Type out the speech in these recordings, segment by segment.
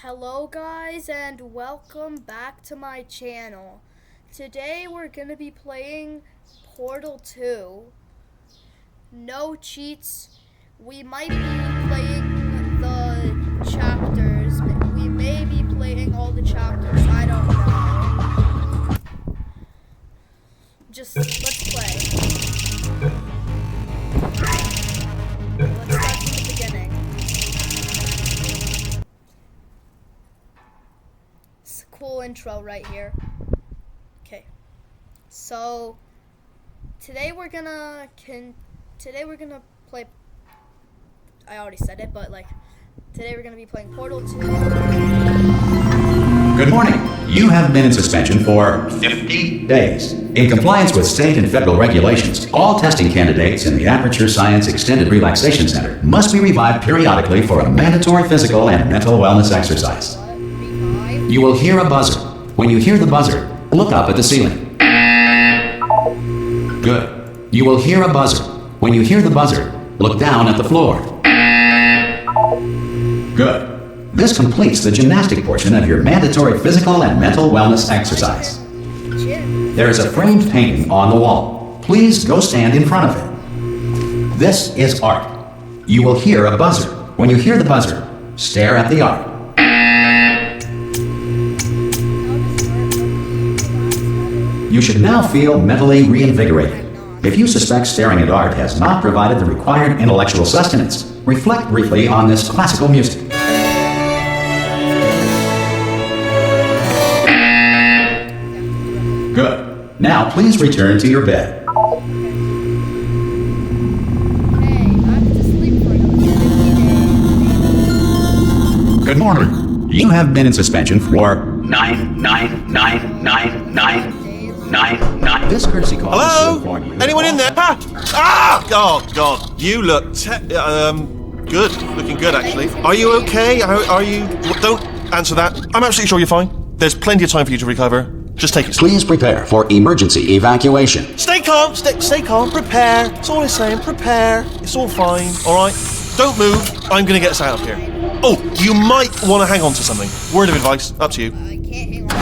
Hello guys and welcome back to my channel. Today we're gonna be playing Portal 2. No cheats. We might be playing the chapters. We may be playing all the chapters. I don't know. Let's play. Let's start from the beginning. It's a cool intro right here. Okay. So today we're gonna play. I already said it, but today we're gonna be playing Portal 2. Good morning. You have been in suspension for 50 days. In compliance with state and federal regulations, all testing candidates in the Aperture Science Extended Relaxation Center must be revived periodically for a mandatory physical and mental wellness exercise. You will hear a buzzer. When you hear the buzzer, look up at the ceiling. Good. You will hear a buzzer. When you hear the buzzer, look down at the floor. Good. This completes the gymnastic portion of your mandatory physical and mental wellness exercise. There is a framed painting on the wall. Please go stand in front of it. This is art. You will hear a buzzer. When you hear the buzzer, stare at the art. You should now feel mentally reinvigorated. If you suspect staring at art has not provided the required intellectual sustenance, reflect briefly on this classical music. Good. Now please return to your bed. Good morning. You have been in suspension for 9. This courtesy call is to inform you. Hello? Anyone in there? Ah! Oh, God. You look good. Looking good, actually. Are you okay? Are you... Don't answer that. I'm absolutely sure you're fine. There's plenty of time for you to recover. Just take it slow. Please prepare for emergency evacuation. Stay calm. Stay calm. Prepare. That's all I'm saying. Prepare. It's all fine. All right? Don't move. I'm going to get us out of here. Oh, you might want to hang on to something. Word of advice. Up to you. I can't hang on.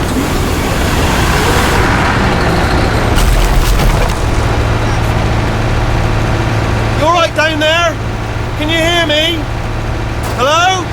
You all right down there? Can you hear me? Hello?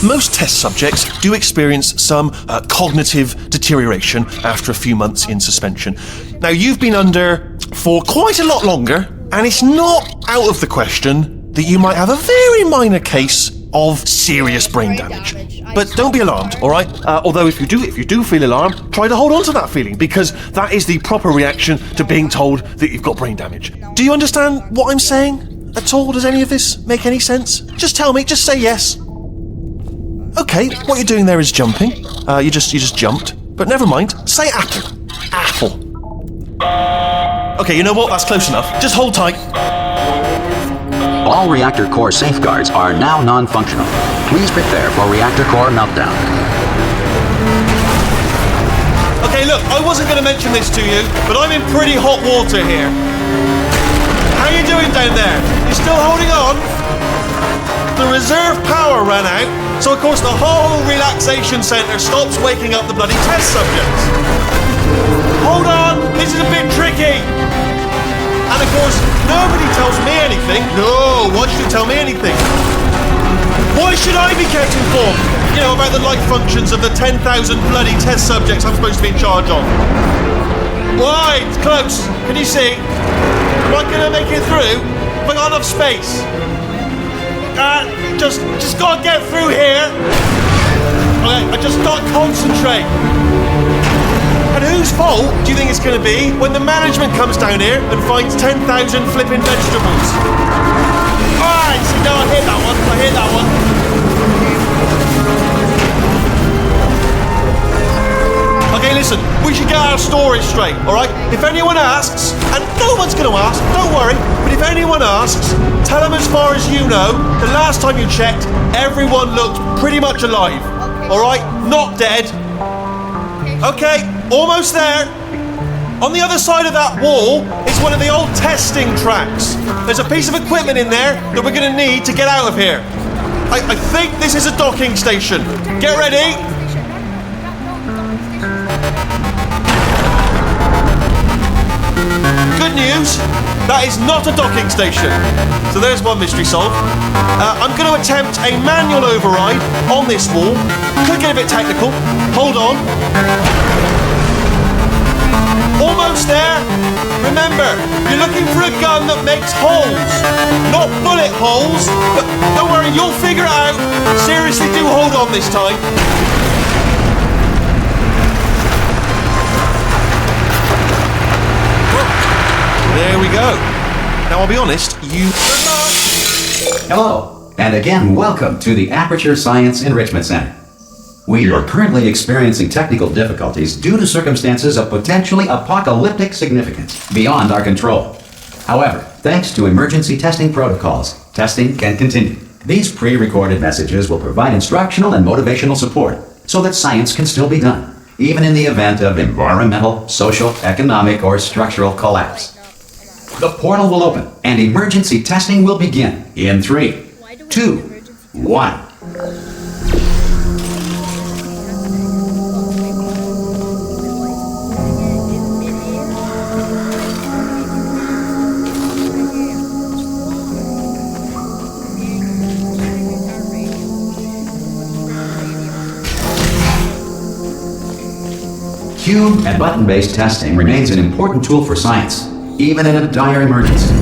Most test subjects do experience some cognitive deterioration after a few months in suspension. Now, you've been under for quite a lot longer, and it's not out of the question that you might have a very minor case of serious brain damage. But don't be alarmed, all right? Although if you do feel alarmed, try to hold on to that feeling, because that is the proper reaction to being told that you've got brain damage. Do you understand what I'm saying at all? Does any of this make any sense? Just tell me, just say yes. Okay, what you're doing there is jumping. You just jumped. But never mind. Say apple. Apple. Okay, you know what? That's close enough. Just hold tight. All reactor core safeguards are now non-functional. Please prepare for reactor core meltdown. Okay, look, I wasn't going to mention this to you, but I'm in pretty hot water here. How you doing down there? You still holding on? The reserve power ran out, so of course the whole relaxation centre stops waking up the bloody test subjects. Hold on, this is a bit tricky. And of course, nobody tells me anything. No, why should you tell me anything? Why should I be kept informed? You know, about the life functions of the 10,000 bloody test subjects I'm supposed to be in charge of. Why? It's close. Can you see? Am I gonna make it through? Have I got enough space? Just gotta get through here. Okay, I just gotta concentrate. And whose fault do you think it's gonna be when the management comes down here and finds 10,000 flipping vegetables? Alright, so now I hear that one. Okay, listen, we should get our story straight, alright? If anyone asks, and no one's gonna ask, don't worry, but if anyone asks, tell them as far as you know, the last time you checked, everyone looked pretty much alive. Alright? Not dead. Okay, almost there. On the other side of that wall is one of the old testing tracks. There's a piece of equipment in there that we're going to need to get out of here. I think this is a docking station. Get ready. Good news, that is not a docking station. So there's one mystery solved. I'm going to attempt a manual override on this wall. Could get a bit technical. Hold on. Almost there. Remember, you're looking for a gun that makes holes, not bullet holes. But don't worry, you'll figure it out. Seriously, do hold on this time. There we go. Now, I'll be honest, Hello, and again, welcome to the Aperture Science Enrichment Center. We are currently experiencing technical difficulties due to circumstances of potentially apocalyptic significance beyond our control. However, thanks to emergency testing protocols, testing can continue. These pre-recorded messages will provide instructional and motivational support so that science can still be done, even in the event of environmental, social, economic, or structural collapse. The portal will open and emergency testing will begin in 3, 2, 1. Cube and button-based testing remains an important tool for science, even in a dire emergency.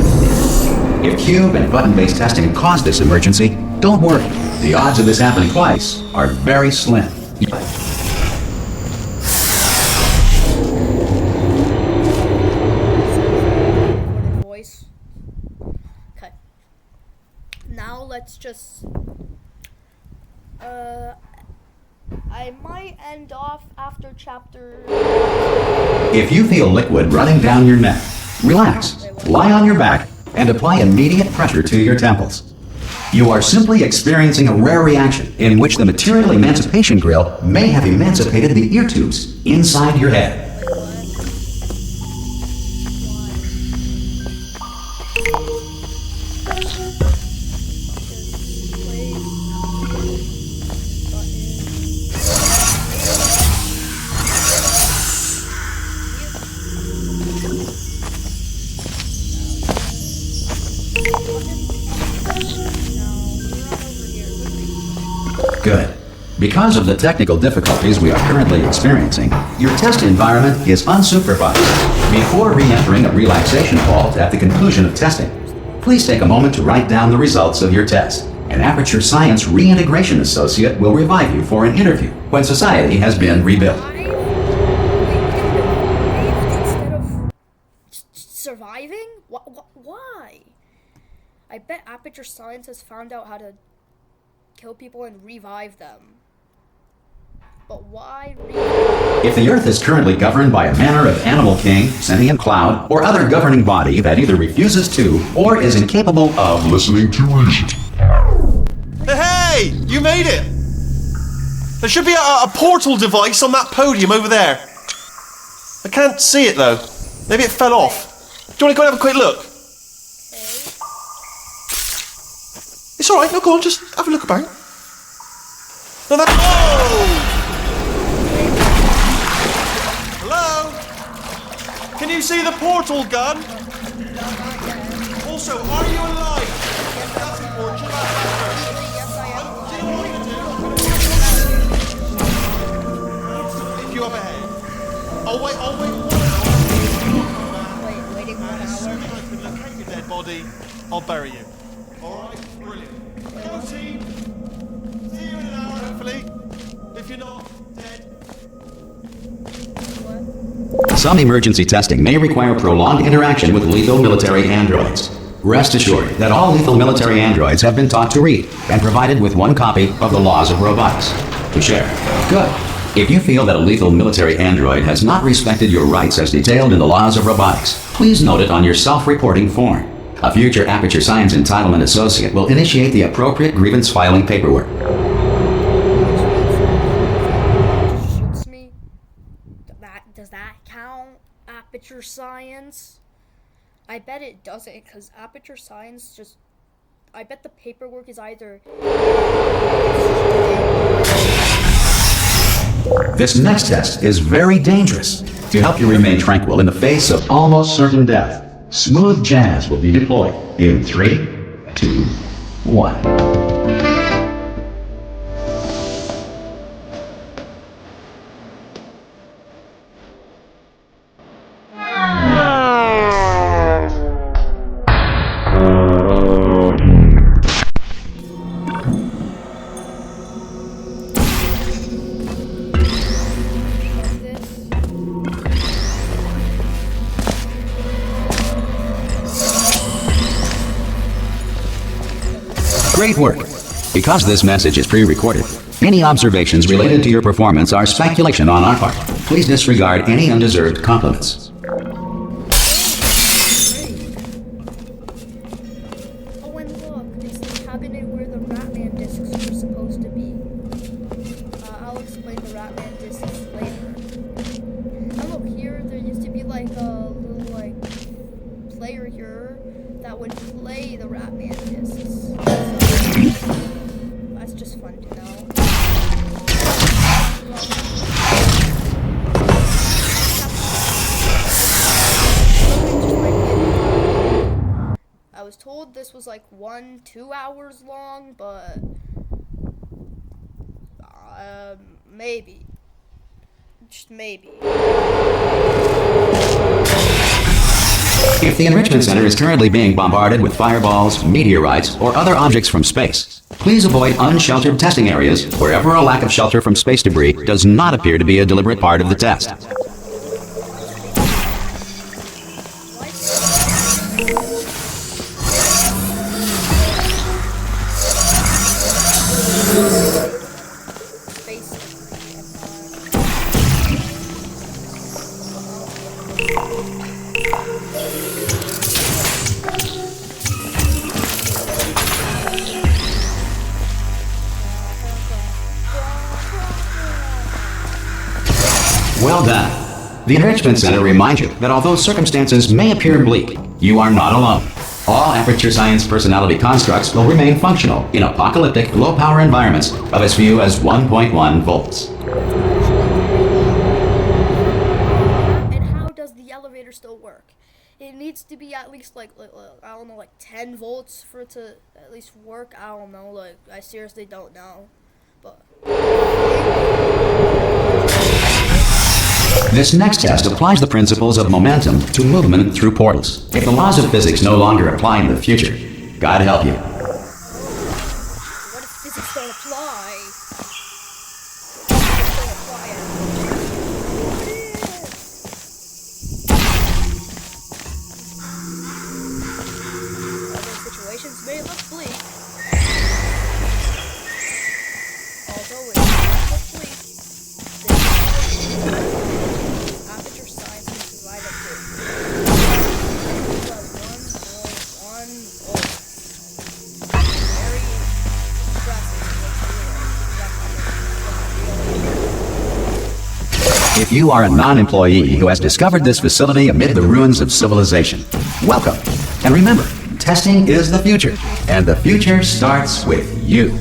If cube and button-based testing caused this emergency, don't worry. The odds of this happening twice are very slim. Voice. Okay. Now let's just I might end off after chapter. If you feel liquid running down your neck, relax, lie on your back, and apply immediate pressure to your temples. You are simply experiencing a rare reaction in which the material emancipation grill may have emancipated the ear tubes inside your head. Good. Because of the technical difficulties we are currently experiencing, your test environment is unsupervised. Before re-entering a relaxation vault at the conclusion of testing, please take a moment to write down the results of your test. An Aperture Science Reintegration Associate will revive you for an interview when society has been rebuilt. Instead of surviving? Why? I bet Aperture Science has found out how to kill people and revive them. But why If the Earth is currently governed by a manner of animal king, sentient cloud, or other governing body that either refuses to or is incapable of listening to reason. Hey! You made it! There should be a portal device on that podium over there. I can't see it though. Maybe it fell off. Do you want to go and have a quick look? It's alright, no, go on, just have a look about. No, that. Oh! Hello? Can you see the portal gun? Also, are you alive? That's important. Do you know what I'm going to do? Pick you up ahead. I'll wait 1 hour. waiting 1 hour? As soon as I can locate your dead body, I'll bury you. Alright, brilliant. Go team! See you in an hour, hopefully. If you're not dead. Some emergency testing may require prolonged interaction with lethal military androids. Rest assured that all lethal military androids have been taught to read and provided with 1 copy of the Laws of Robotics to share. Good. If you feel that a lethal military android has not respected your rights as detailed in the Laws of Robotics, please note it on your self-reporting form. A future Aperture Science Entitlement Associate will initiate the appropriate grievance filing paperwork. Shoots me. Does that count? Aperture Science. I bet it doesn't, because Aperture Science just... I bet the paperwork is either... This next test is very dangerous. To help you remain tranquil in the face of almost certain death, smooth jazz will be deployed in 3, 2, 1. Great work! Because this message is pre-recorded, any observations related to your performance are speculation on our part. Please disregard any undeserved compliments. Oh, and look, it's the cabinet where the Ratman discs were supposed to be. I'll explain the Ratman discs later. And look, here there used to be like a little player here that would play the Ratman discs. That's just fun to know. I was told this was like 1-2 hours long, but maybe. Just maybe. If the Enrichment Center is currently being bombarded with fireballs, meteorites, or other objects from space, please avoid unsheltered testing areas wherever a lack of shelter from space debris does not appear to be a deliberate part of the test. Well done. The Enrichment Center reminds you that although circumstances may appear bleak, you are not alone. All Aperture Science personality constructs will remain functional in apocalyptic, low-power environments of as few as 1.1 volts. And how does the elevator still work? It needs to be at least like I don't know, like 10 volts for it to at least work. I don't know, like I seriously don't know. But this next test applies the principles of momentum to movement through portals. If the laws of physics no longer apply in the future, God help you. what if physics don't apply? Other situations may look bleak. Although it does look bleak, Aperture Science can provide up to 1.1 volt. Very impressive. If you are a non-employee who has discovered this facility amid the ruins of civilization, welcome. And remember, testing is the future, and the future starts with you.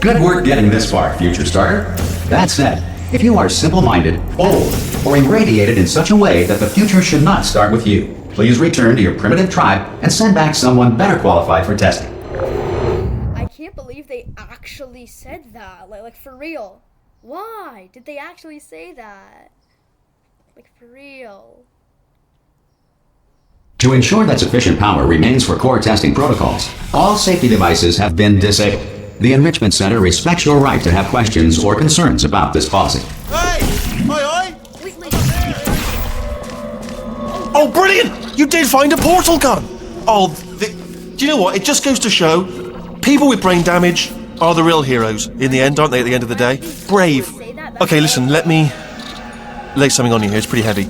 Good work getting this far, Future Starter. That said, If you are simple-minded, old, or irradiated in such a way that the future should not start with you, please return to your primitive tribe and send back someone better qualified for testing. I can't believe they actually said that. Like for real. Why did they actually say that? Like for real. To ensure that sufficient power remains for core testing protocols, all safety devices have been disabled. The Enrichment Center respects your right to have questions or concerns about this policy. Hey! Aye, aye! Wait. Oh, brilliant! You did find a portal gun! Oh, do you know what? It just goes to show, people with brain damage are the real heroes in the end, aren't they, at the end of the day? Brave. Okay, listen, let me lay something on you here. It's pretty heavy.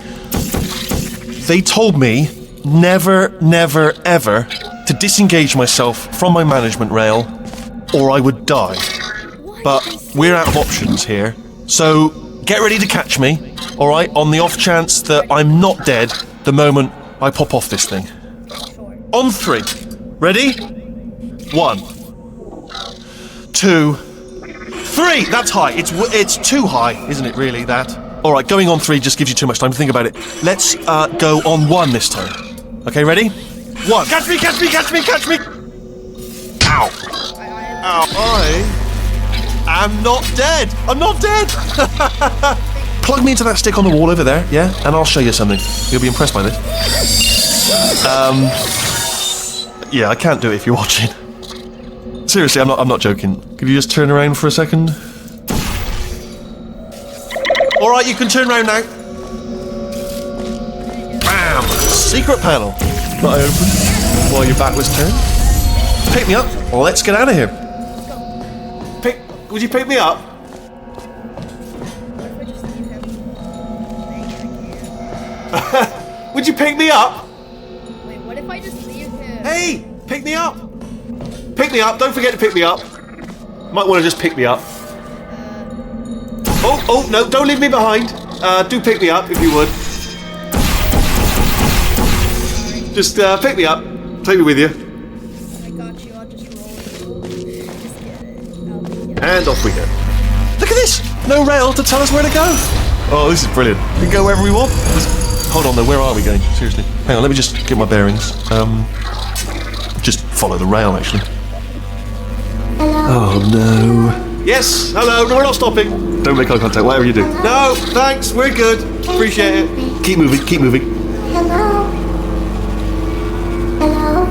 They told me never, ever to disengage myself from my management rail or I would die. But we're out of options here. So get ready to catch me, alright, on the off chance that I'm not dead the moment I pop off this thing. On 3. Ready? 1, 2, 3! That's high. It's too high, isn't it, really, that? Alright, going on 3 just gives you too much time to think about it. Let's go on 1 this time. Okay, ready? 1. Catch me! Ow! Ow, I am not dead! I'm not dead! Plug me into that stick on the wall over there, yeah? And I'll show you something. You'll be impressed by this. Yeah, I can't do it if you're watching. Seriously, I'm not joking. Could you just turn around for a second? Alright, you can turn around now. Bam! Secret panel. That I opened while your back was turned. Pick me up. Let's get out of here. Would you pick me up? What if I just leave him? I can't. Would you pick me up? Wait, what if I just leave him? Hey, pick me up. Pick me up. Don't forget to pick me up. Might want to just pick me up. Oh, no, don't leave me behind. Do pick me up if you would. Just pick me up. Take me with you. I got you, I'll just roll. Just get it. I'll be here. And off we go. Look at this! No rail to tell us where to go. Oh, this is brilliant. We can go wherever we want. Hold on though, where are we going? Seriously. Hang on, let me just get my bearings. Just follow the rail actually. Oh no. Yes, hello, no, we're not stopping. Don't make eye contact, whatever you do. No, thanks, we're good. Appreciate it. Keep moving, keep moving. Hello? Hello?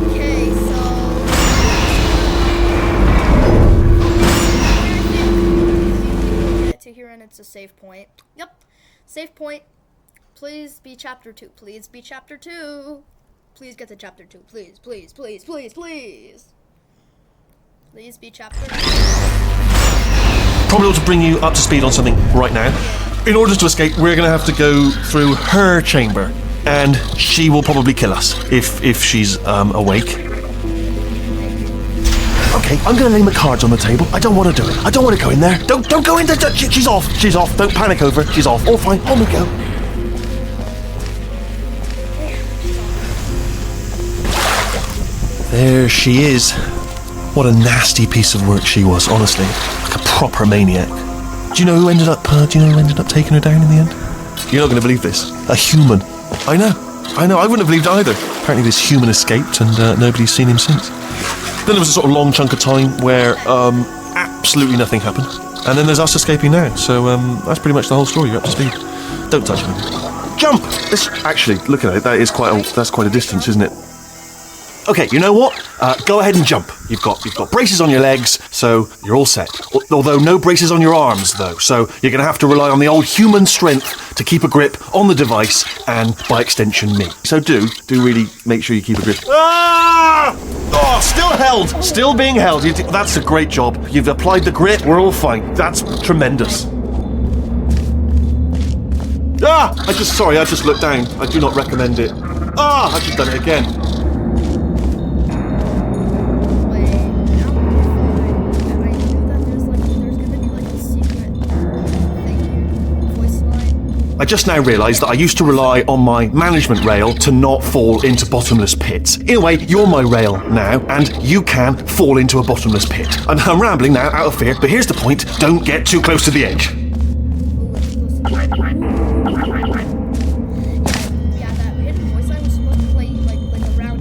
Okay, so get to here and it's a save point. Yep. Save point. Please be chapter 2. Please be chapter 2. Please get to chapter 2. Please, please, please, please, please. Please be chapter 2. Probably ought to bring you up to speed on something right now. In order to escape, we're going to have to go through her chamber, and she will probably kill us if she's awake. Okay, I'm going to lay my cards on the table. I don't want to do it. I don't want to go in there. Don't go in there. She's off. She's off. Don't panic over. She's off. All fine. On we go. There she is. What a nasty piece of work she was, honestly. Like a proper maniac. Do you know who ended up taking her down in the end? You're not going to believe this. A human. I know. I wouldn't have believed either. Apparently this human escaped and nobody's seen him since. Then there was a sort of long chunk of time where absolutely nothing happened. And then there's us escaping now. So that's pretty much the whole story. You're up to speed. Don't touch me. Jump! Actually, look at it. That's quite a distance, isn't it? Okay, you know what? Go ahead and jump. You've got braces on your legs, so you're all set. Although no braces on your arms, though. So you're going to have to rely on the old human strength to keep a grip on the device, and by extension, me. So do really make sure you keep a grip. Ah! Oh, still held. Still being held. That's a great job. You've applied the grip. We're all fine. That's tremendous. Ah! I just looked down. I do not recommend it. Ah! I've just done it again. I just now realised that I used to rely on my management rail to not fall into bottomless pits. In a way, you're my rail now, and you can fall into a bottomless pit. And I'm rambling now, out of fear, but here's the point. Don't get too close to the edge. Yeah, that hidden voice I was supposed to play like around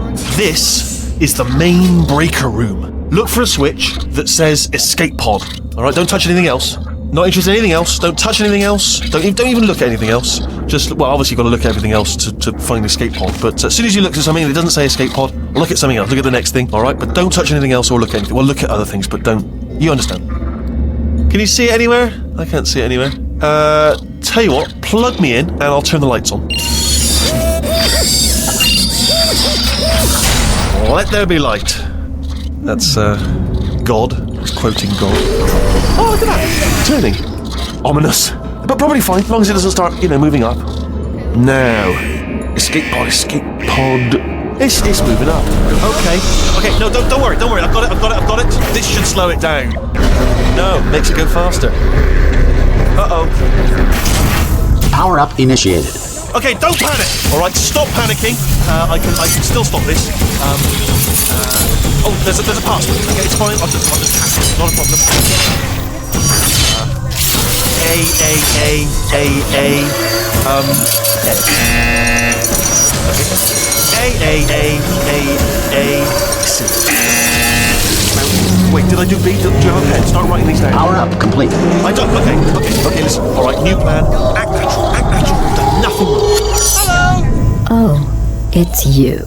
on. This is the main breaker room. Look for a switch that says escape pod. Alright, don't touch anything else. Not interested in anything else. Don't touch anything else. Don't even look at anything else. Just, well, obviously you've got to look at everything else to find the escape pod. But as soon as you look at something and it doesn't say escape pod, look at something else. Look at the next thing, alright? But don't touch anything else or look at anything. Well, look at other things, but don't. You understand. Can you see it anywhere? I can't see it anywhere. Tell you what, plug me in and I'll turn the lights on. Let there be light. That's, God. He's quoting God. Oh, look at that. Turning. Ominous. But probably fine, as long as it doesn't start, moving up. Now. Escape pod. It's moving up. Okay, no, don't worry. I've got it. This should slow it down. No, makes it go faster. Uh-oh. Power up initiated. Okay, don't panic. All right, stop panicking. I can still stop this. There's a password. Okay, it's fine. I'll just hack it. Not a problem. C. Wait, did I do B? Do you have a pen? Start writing these down. Power up complete. I don't. Okay, listen. All right, new plan. Act natural. You've done nothing wrong. Hello. Oh, it's you.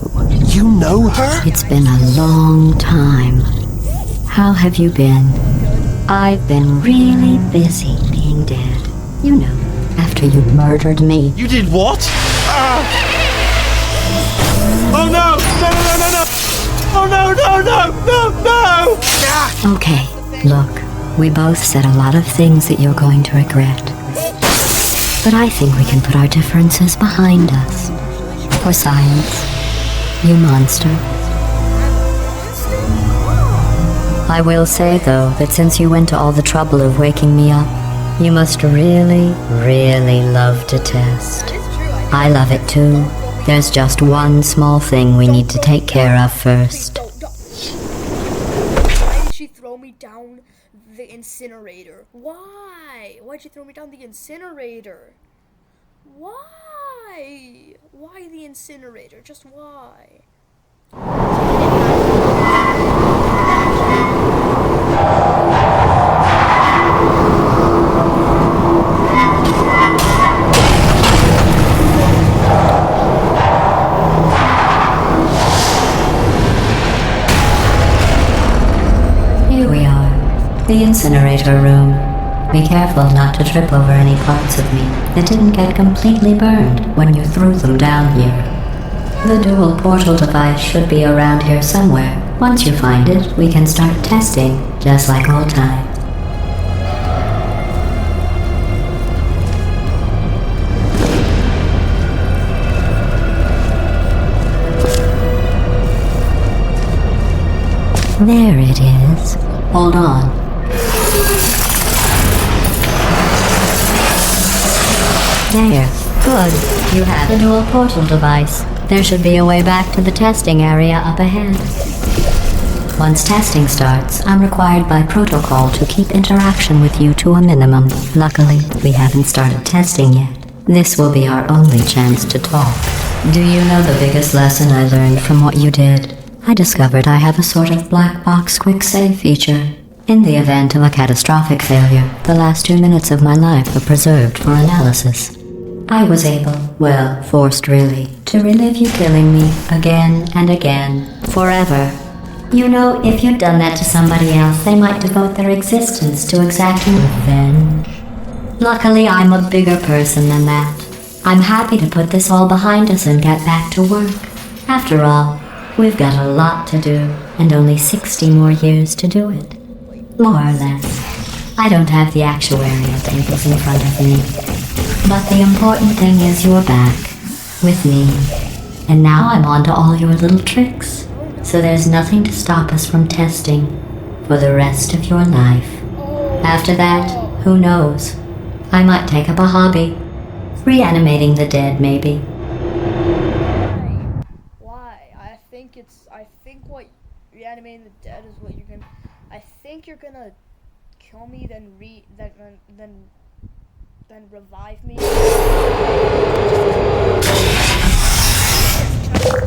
You know her? It's been a long time. How have you been? I've been really busy being dead. You know, after you murdered me. You did what? Oh no! No! Oh no! Okay, look, we both said a lot of things that you're going to regret. But I think we can put our differences behind us. For science, you monster. I will say, though, that since you went to all the trouble of waking me up, you must really, really love to test. I love it too. There's just one small thing we need to take care of first. Why did she throw me down the incinerator? Why? Why'd you throw me down the incinerator? Why? Why the incinerator? Just why? Here we are, the incinerator room. Be careful not to trip over any parts of me that didn't get completely burned when you threw them down here. The dual portal device should be around here somewhere. Once you find it, we can start testing, just like old times. There it is. Hold on. There. Good. You have the dual portal device. There should be a way back to the testing area up ahead. Once testing starts, I'm required by protocol to keep interaction with you to a minimum. Luckily, we haven't started testing yet. This will be our only chance to talk. Do you know the biggest lesson I learned from what you did? I discovered I have a sort of black box quick save feature. In the event of a catastrophic failure, the last 2 minutes of my life are preserved for analysis. I was able, well, forced really, to relive you killing me again and again, forever. You know, if you'd done that to somebody else, they might devote their existence to exacting revenge. Luckily, I'm a bigger person than that. I'm happy to put this all behind us and get back to work. After all, we've got a lot to do, and only 60 more years to do it. More or less. I don't have the actuarial tables in front of me. But the important thing is you're back, with me. And now I'm on to all your little tricks. So there's nothing to stop us from testing for the rest of your life. After that, who knows? I might take up a hobby. Reanimating the dead, maybe. Why? I think what reanimating the dead is what you're gonna. I think you're gonna kill me, then revive me.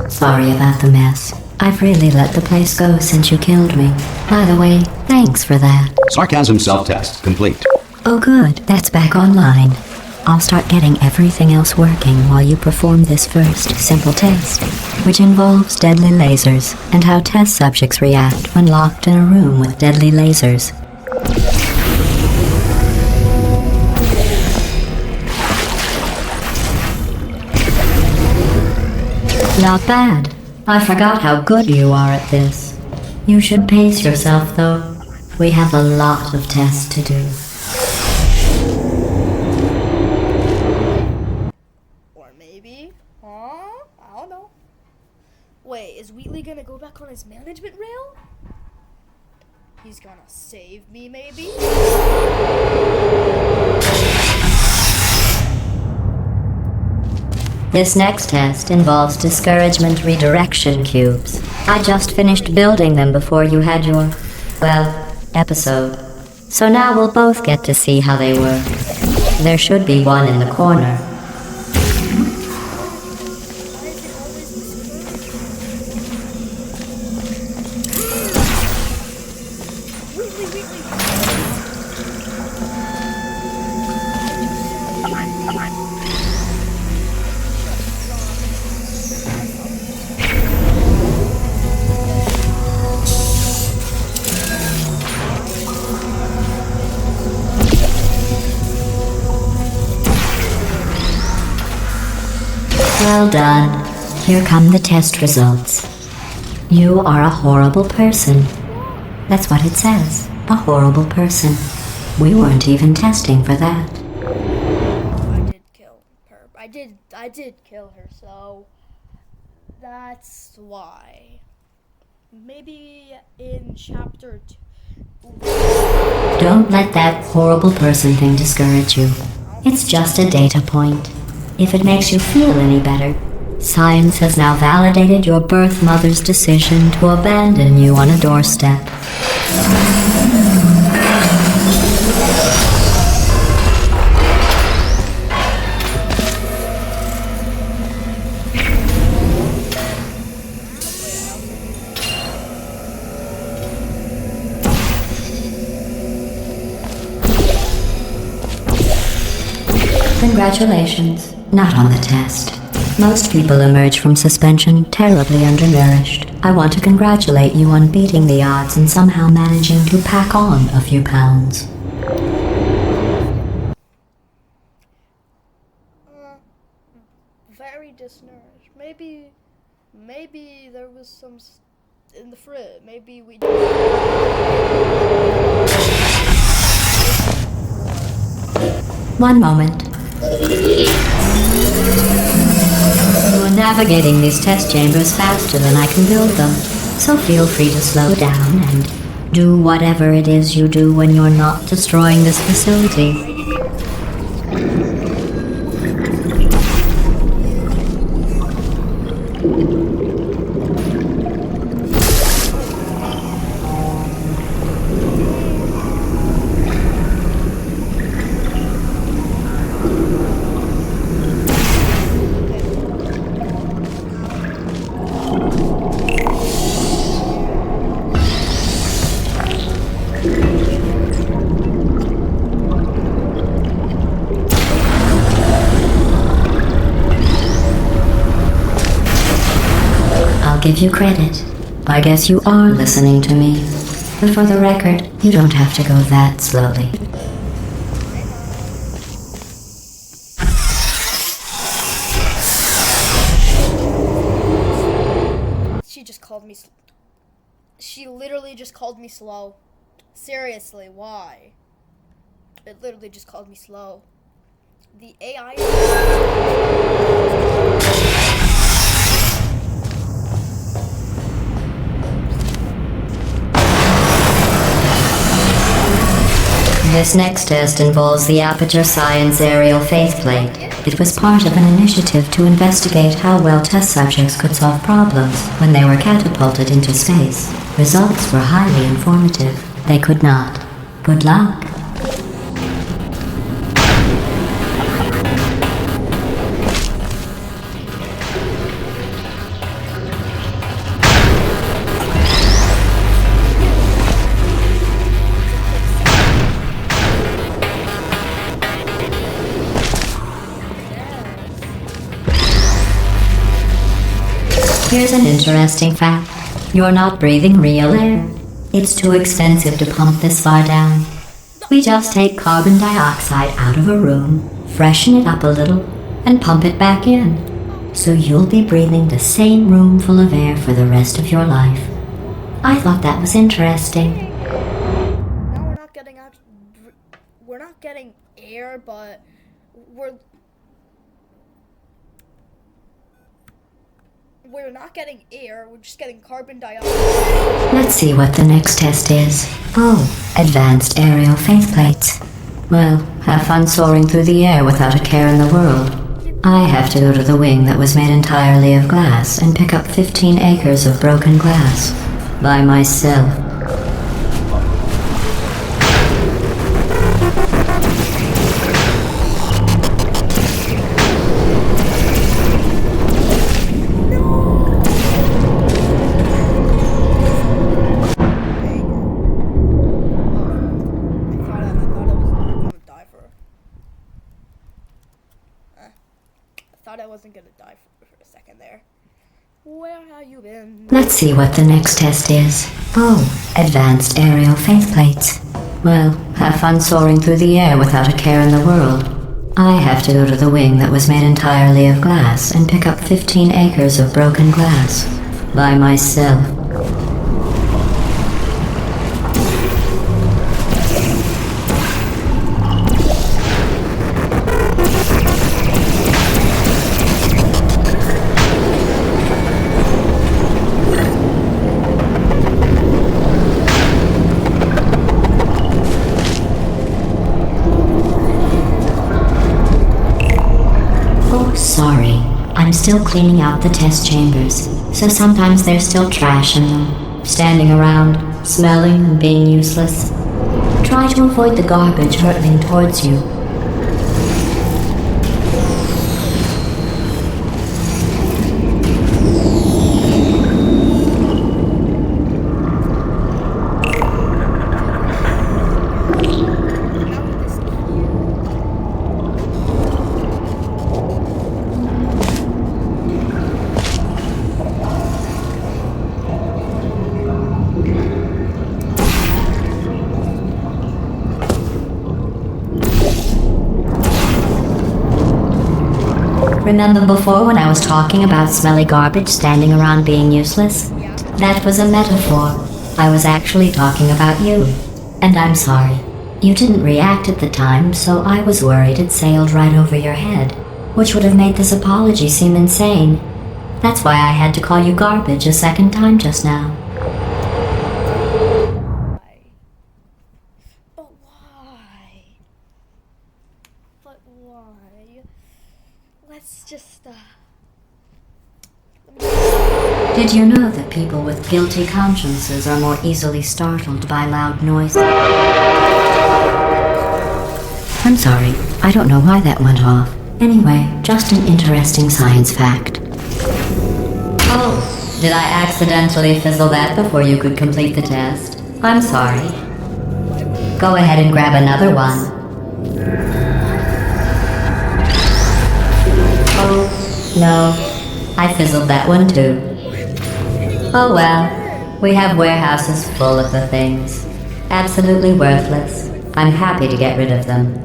Sorry about the mess. I've really let the place go since you killed me. By the way, thanks for that. Sarcasm self-test complete. Oh good, that's back online. I'll start getting everything else working while you perform this first simple test, which involves deadly lasers and how test subjects react when locked in a room with deadly lasers. Not bad. I forgot how good you are at this. You should pace yourself, though. We have a lot of tests to do. Or maybe, huh? I don't know. Wait, is Wheatley gonna go back on his management rail? He's gonna save me, maybe? This next test involves discouragement redirection cubes. I just finished building them before you had your, episode. So now we'll both get to see how they work. There should be one in the corner. Well done. Here come the test results. You are a horrible person. That's what it says. A horrible person. We weren't even testing for that. I did kill her. I did kill her, so that's why. Maybe in chapter 2. Don't let that horrible person thing discourage you. It's just a data point. If it makes you feel any better, science has now validated your birth mother's decision to abandon you on a doorstep. Congratulations. Not on the test. Most people emerge from suspension terribly undernourished. I want to congratulate you on beating the odds and somehow managing to pack on a few pounds. Very disnourished. Maybe there was some in the fridge. Maybe we. One moment. You are navigating these test chambers faster than I can build them, so feel free to slow down and do whatever it is you do when you're not destroying this facility. Give you credit. I guess you are listening to me. But for the record, you don't have to go that slowly. She literally just called me slow. Seriously, why? It literally just called me slow. The AI... This next test involves the Aperture Science Aerial Faceplate. It was part of an initiative to investigate how well test subjects could solve problems when they were catapulted into space. Results were highly informative. They could not. Good luck. Here's an interesting fact. You're not breathing real air. It's too expensive to pump this far down. We just take carbon dioxide out of a room, freshen it up a little, and pump it back in. So you'll be breathing the same room full of air for the rest of your life. I thought that was interesting. Now we're not getting air, but we're not getting air, we're just getting carbon dioxide. Let's see what the next test is. Oh, advanced aerial faceplates. Well, have fun soaring through the air without a care in the world. I have to go to the wing that was made entirely of glass and pick up 15 acres of broken glass. By myself. I wasn't gonna die for a second there. Where have you been? Let's see what the next test is. Oh, advanced aerial faceplates. Well, have fun soaring through the air without a care in the world. I have to go to the wing that was made entirely of glass and pick up 15 acres of broken glass. By myself. Sorry, I'm still cleaning out the test chambers, so sometimes there's still trash in them, standing around, smelling and being useless. Try to avoid the garbage hurtling towards you. Remember before when I was talking about smelly garbage standing around being useless? That was a metaphor. I was actually talking about you. And I'm sorry. You didn't react at the time, so I was worried it sailed right over your head, which would have made this apology seem insane. That's why I had to call you garbage a second time just now. But why? But why? Let's just, Did you know that people with guilty consciences are more easily startled by loud noises? I'm sorry, I don't know why that went off. Anyway, just an interesting science fact. Oh, did I accidentally fizzle that before you could complete the test? I'm sorry. Go ahead and grab another one. Oh, no. I fizzled that one too. Oh well, we have warehouses full of the things. Absolutely worthless. I'm happy to get rid of them.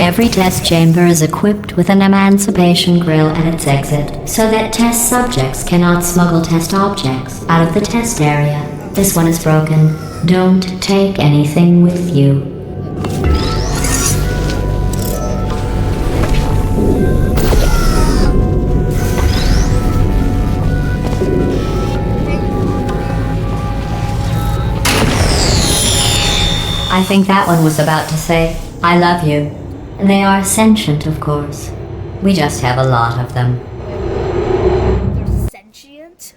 Every test chamber is equipped with an emancipation grill at its exit, so that test subjects cannot smuggle test objects out of the test area. This one is broken. Don't take anything with you. I think that one was about to say, I love you. They are sentient, of course. We just have a lot of them. They're sentient?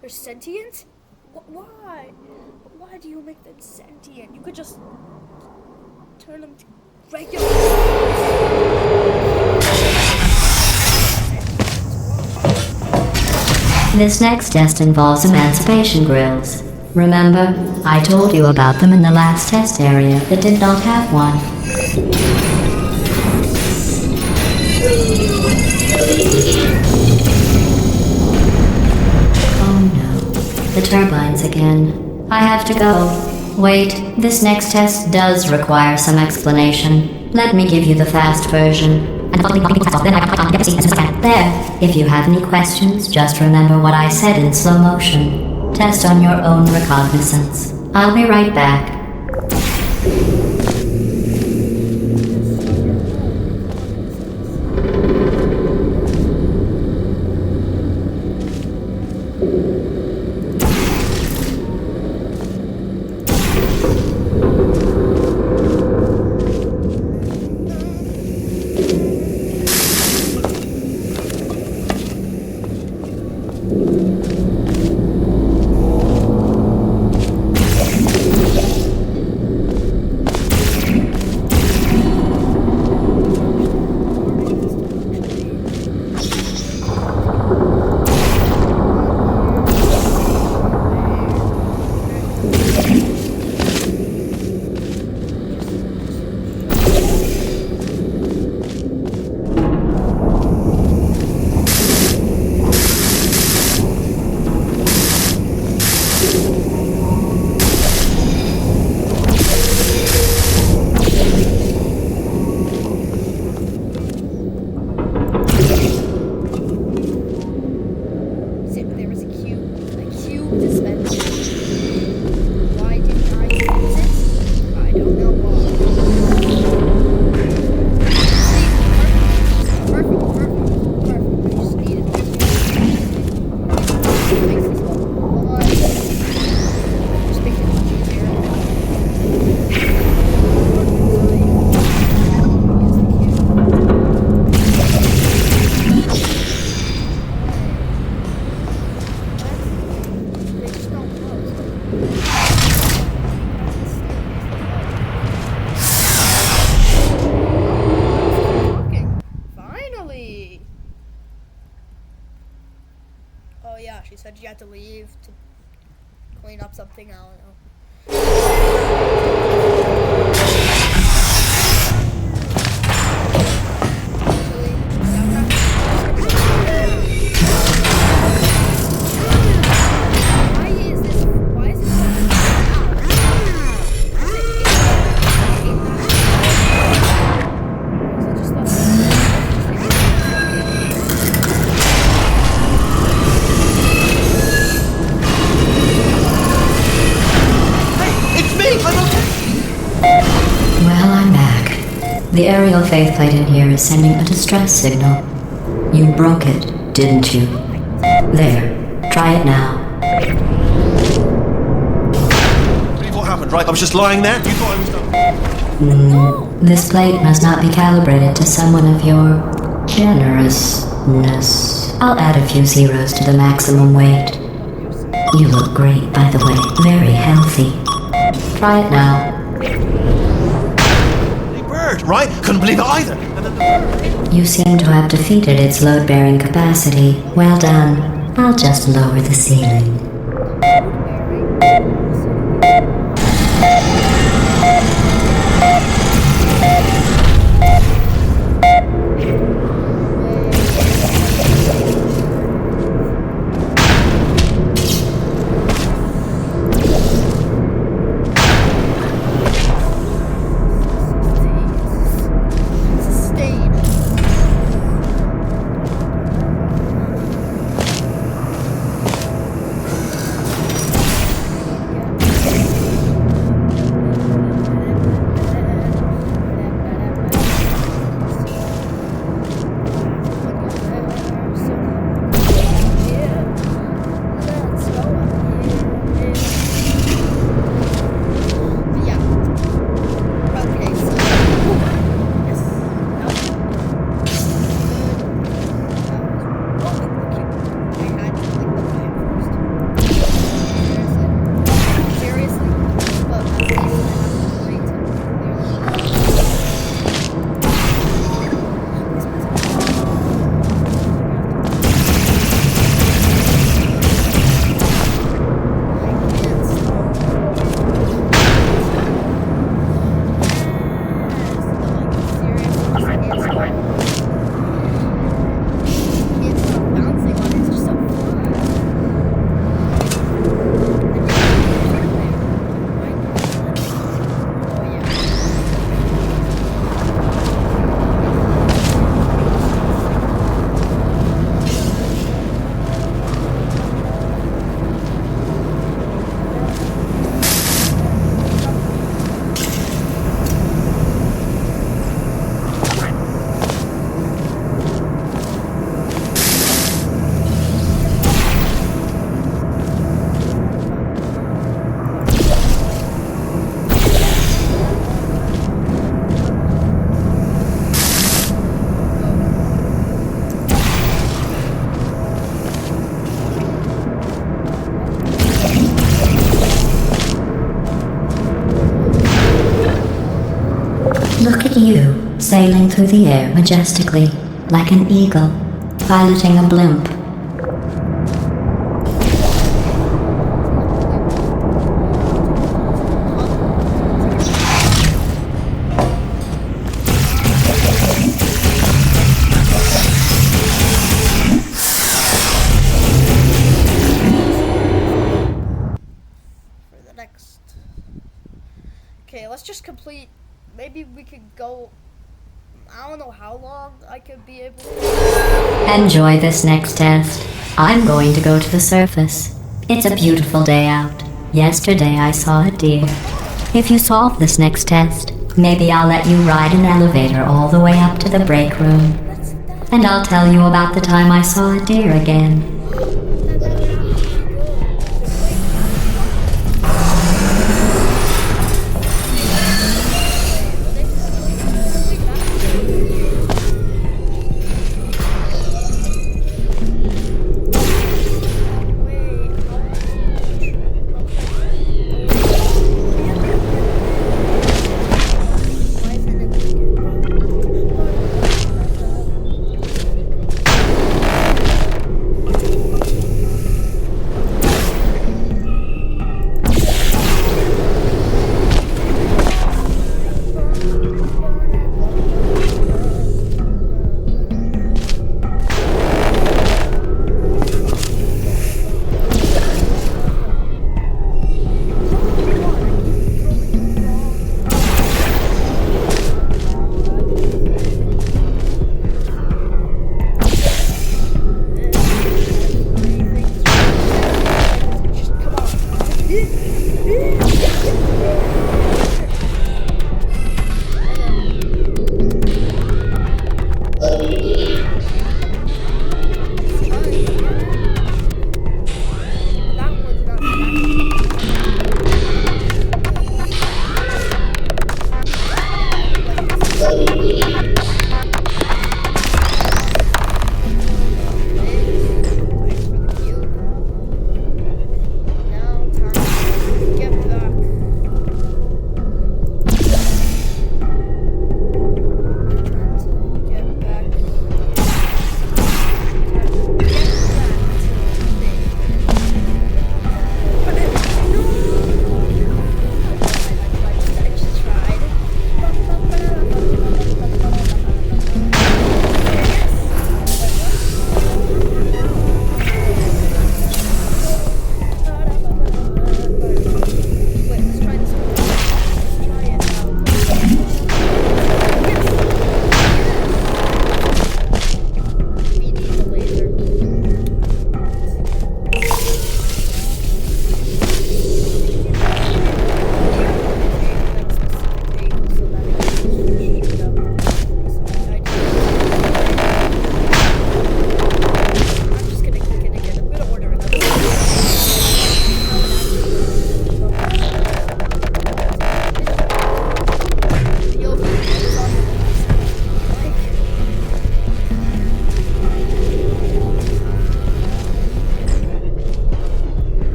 They're sentient? Why? Why do you make them sentient? You could just turn them to regular. This next test involves emancipation grills. Remember, I told you about them in the last test area that did not have one. Oh no, the turbines again. I have to go. Wait, this next test does require some explanation. Let me give you the fast version. There, if you have any questions, just remember what I said in slow motion. Test on your own recognizance. I'll be right back. Oh yeah, she said she had to leave to clean up something, I don't know. The aerial faceplate in here is sending a distress signal. You broke it, didn't you? There. Try it now. What happened, right? I was just lying there. You thought I was done. This plate must not be calibrated to someone of your generousness. I'll add a few zeros to the maximum weight. You look great, by the way. Very healthy. Try it now. Right? Couldn't believe it either. You seem to have defeated its load-bearing capacity. Well done. I'll just lower the ceiling. You, sailing through the air majestically, like an eagle, piloting a blimp. For the next. Okay, let's just complete. Maybe we could go. I don't know how long I could be able to. Enjoy this next test. I'm going to go to the surface. It's a beautiful day out. Yesterday I saw a deer. If you solve this next test, maybe I'll let you ride an elevator all the way up to the break room. And I'll tell you about the time I saw a deer again.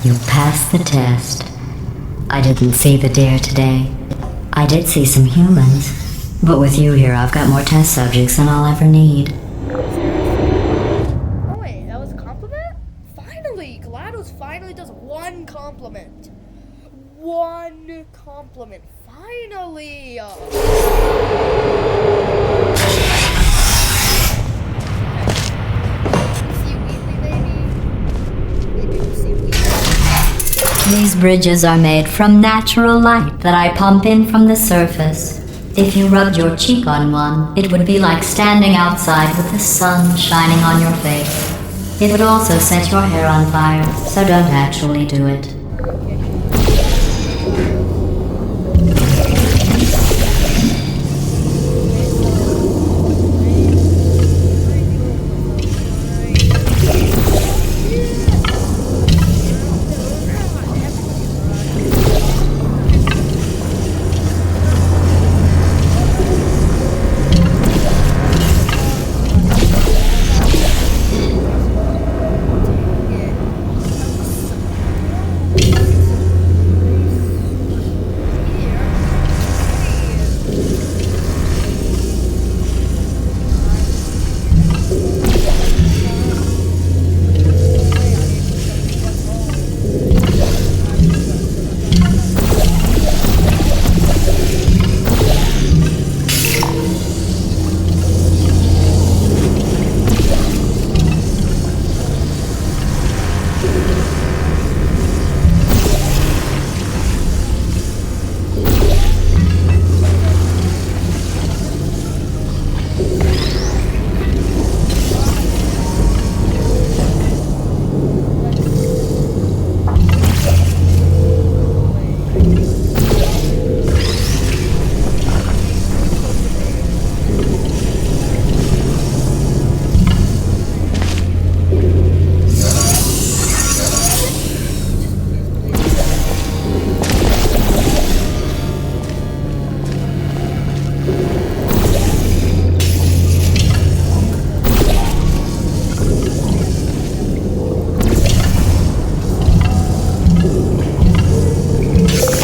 You passed the test. I didn't see the deer today. I did see some humans. But with you here, I've got more test subjects than I'll ever need. Oh wait, that was a compliment? Finally! GLaDOS finally does one compliment. One compliment. Finally! These bridges are made from natural light that I pump in from the surface. If you rubbed your cheek on one, it would be like standing outside with the sun shining on your face. It would also set your hair on fire, so don't actually do it.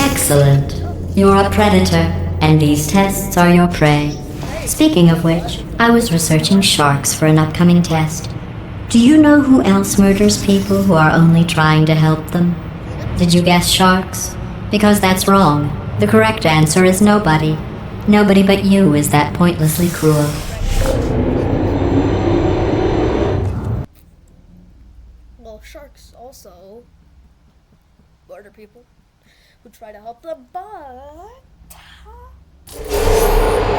Excellent. You're a predator, and these tests are your prey. Speaking of which, I was researching sharks for an upcoming test. Do you know who else murders people who are only trying to help them? Did you guess sharks? Because that's wrong. The correct answer is nobody. Nobody but you is that pointlessly cruel. Well, sharks also murder people who try to help them, but...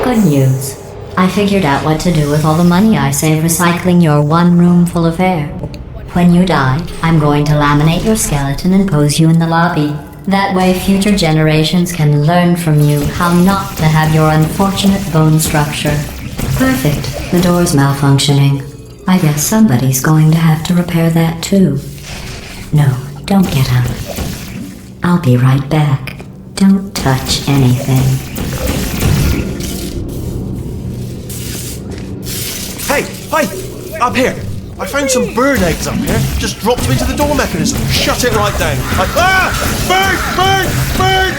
Good news. I figured out what to do with all the money I save recycling your one room full of air. When you die, I'm going to laminate your skeleton and pose you in the lobby. That way future generations can learn from you how not to have your unfortunate bone structure. Perfect. The door's malfunctioning. I guess somebody's going to have to repair that too. No, don't get up. I'll be right back. Don't touch anything. Hey, up here. I found some bird eggs up here. Just dropped them into the door mechanism. Shut it right down. Bird!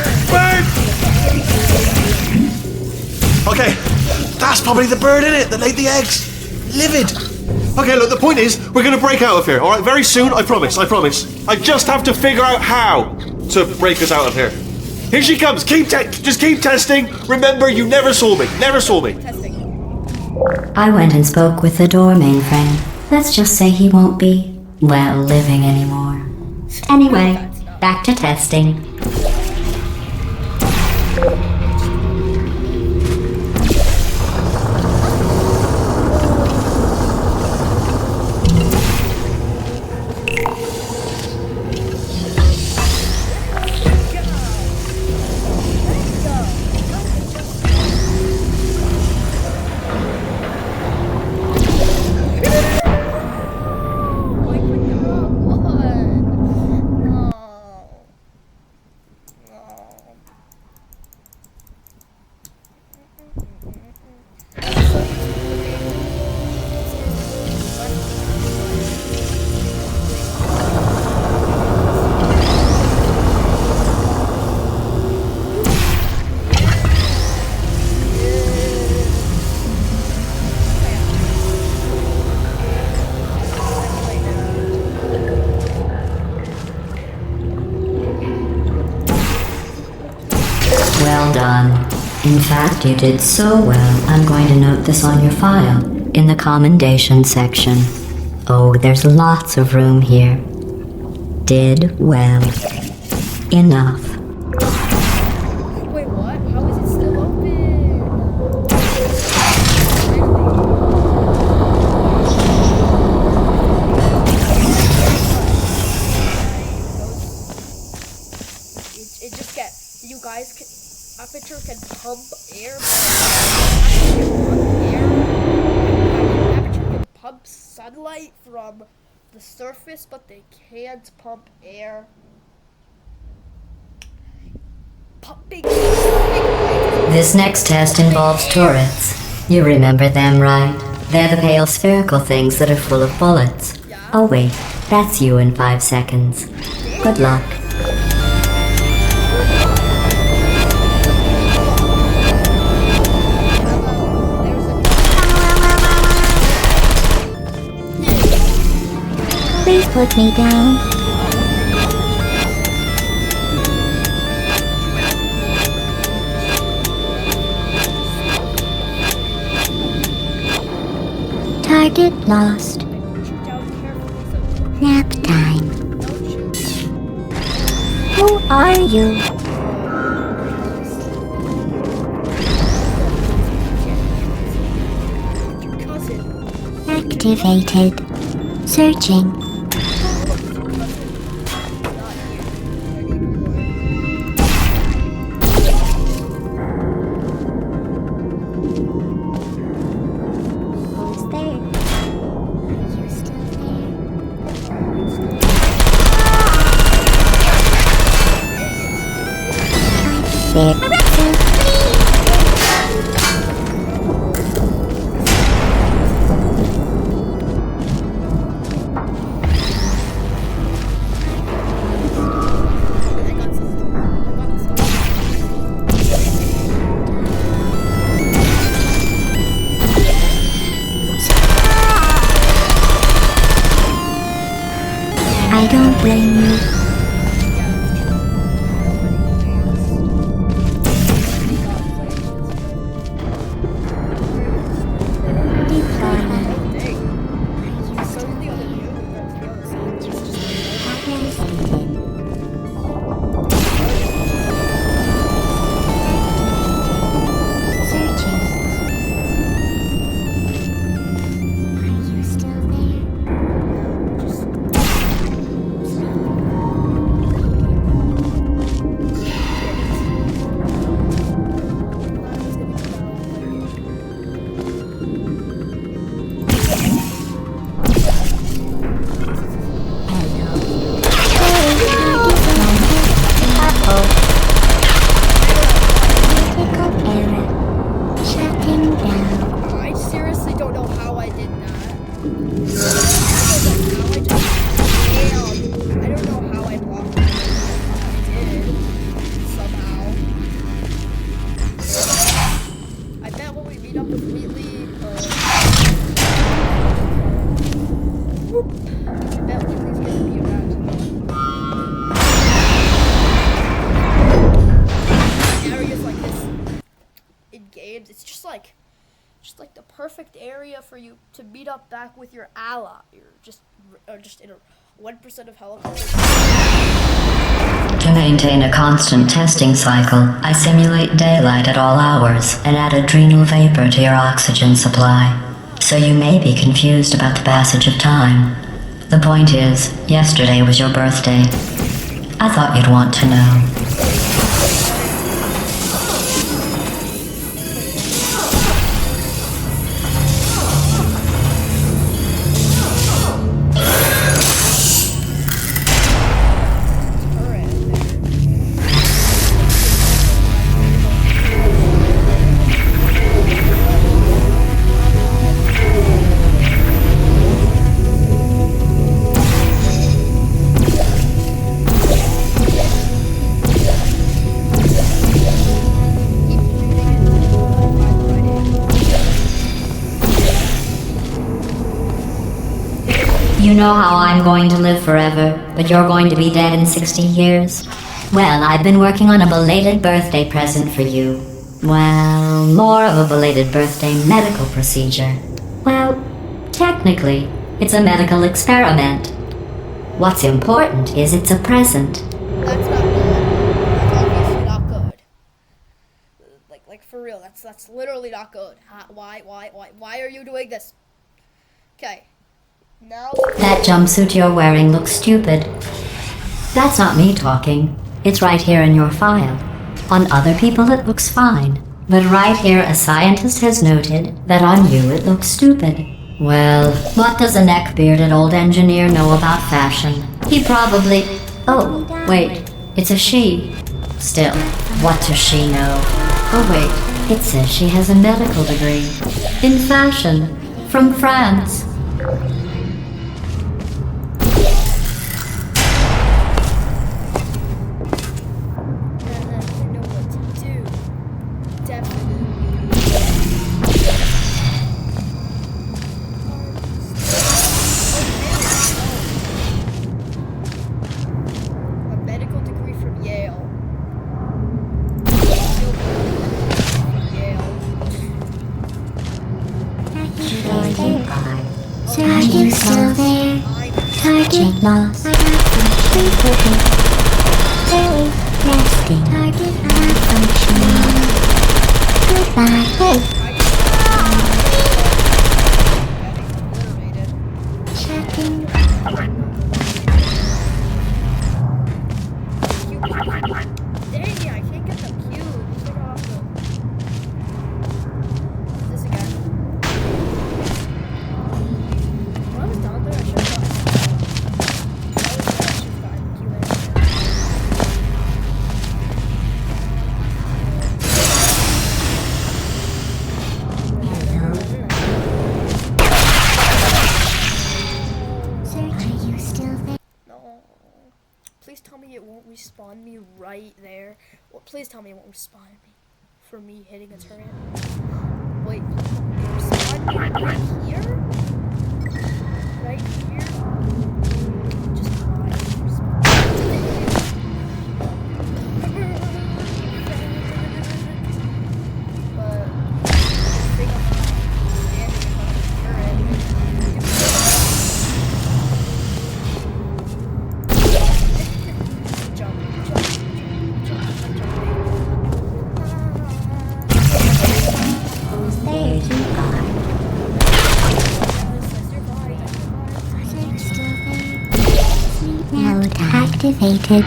Okay, that's probably the bird in it that laid the eggs. Livid. Okay, look, the point is, we're going to break out of here, all right? Very soon, I promise. I just have to figure out how to break us out of here. Here she comes. Just keep testing. Remember, you never saw me. I went and spoke with the door mainframe. Let's just say he won't be, well, living anymore. Anyway, back to testing. Well done. In fact, you did so well, I'm going to note this on your file, in the commendation section. Oh, there's lots of room here. Did well. Enough. Wait, what? How is it still open? It just gets, you guys can, Aperture can pump air, Aperture can pump sunlight from the surface, but they can't pump air. Pumping. This next test involves turrets. You remember them, right? They're the pale spherical things that are full of bullets. Oh wait, that's you in 5 seconds. Good luck. Please put me down. Target lost. Nap time. Who are you? Activated. Searching. Who's there? Are you still there? I'm there. I don't blame you. I seriously don't know how I did that. I don't know how I blocked it. I did. Somehow. I bet when we meet up with Wheatley, I bet Wheatley's gonna be around. Areas like this in games, it's just like the perfect area for you to meet up back with your ally, or just in a 1% of helicopters. To maintain a constant testing cycle, I simulate daylight at all hours and add adrenal vapor to your oxygen supply. So you may be confused about the passage of time. The point is, yesterday was your birthday. I thought you'd want to know. know how I'm going to live forever, but you're going to be dead in 60 years? Well, I've been working on a belated birthday present for you. Well, more of a belated birthday medical procedure. Well, technically, it's a medical experiment. What's important is it's a present. That's not good. That's obviously not good. Like for real, that's literally not good. Why are you doing this? Okay. Now That jumpsuit you're wearing looks stupid. That's not me talking. It's right here in your file. On other people it looks fine. But right here a scientist has noted that on you it looks stupid. Well, what does a neck-bearded old engineer know about fashion? He probably... Oh, wait. It's a she. Still, what does she know? Oh wait, it says she has a medical degree. In fashion. From France. I know what to do. Definitely. A medical degree from Yale. Are you still there? Target lost. Very nesting. Target malfunctioning. Goodbye. Checking. Dang, I can't get the cubes. They're awesome. This again. When I was down there, I should have Are you still there? No. Please tell me it won't respawn me right there. Well, please tell me it won't respawn me for me hitting a turret. Wait, respawn me right here? Right here? Just fine. But I think I'm not standing in front of the turret. There you are. Are you still there? Sleep mode activated.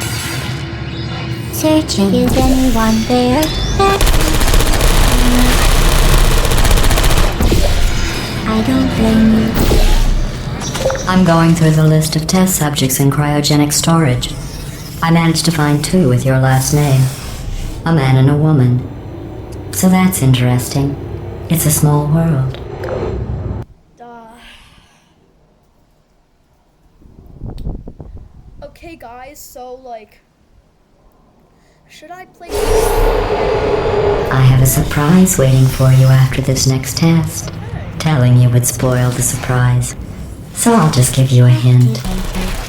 Searching. Is anyone there? I don't blame you. I'm going through the list of test subjects in cryogenic storage. I managed to find 2 with your last name. A man and a woman. So that's interesting. It's a small world. Okay, guys, so, like, should I play? I have a surprise waiting for you after this next test. Telling you would spoil the surprise. So I'll just give you a hint.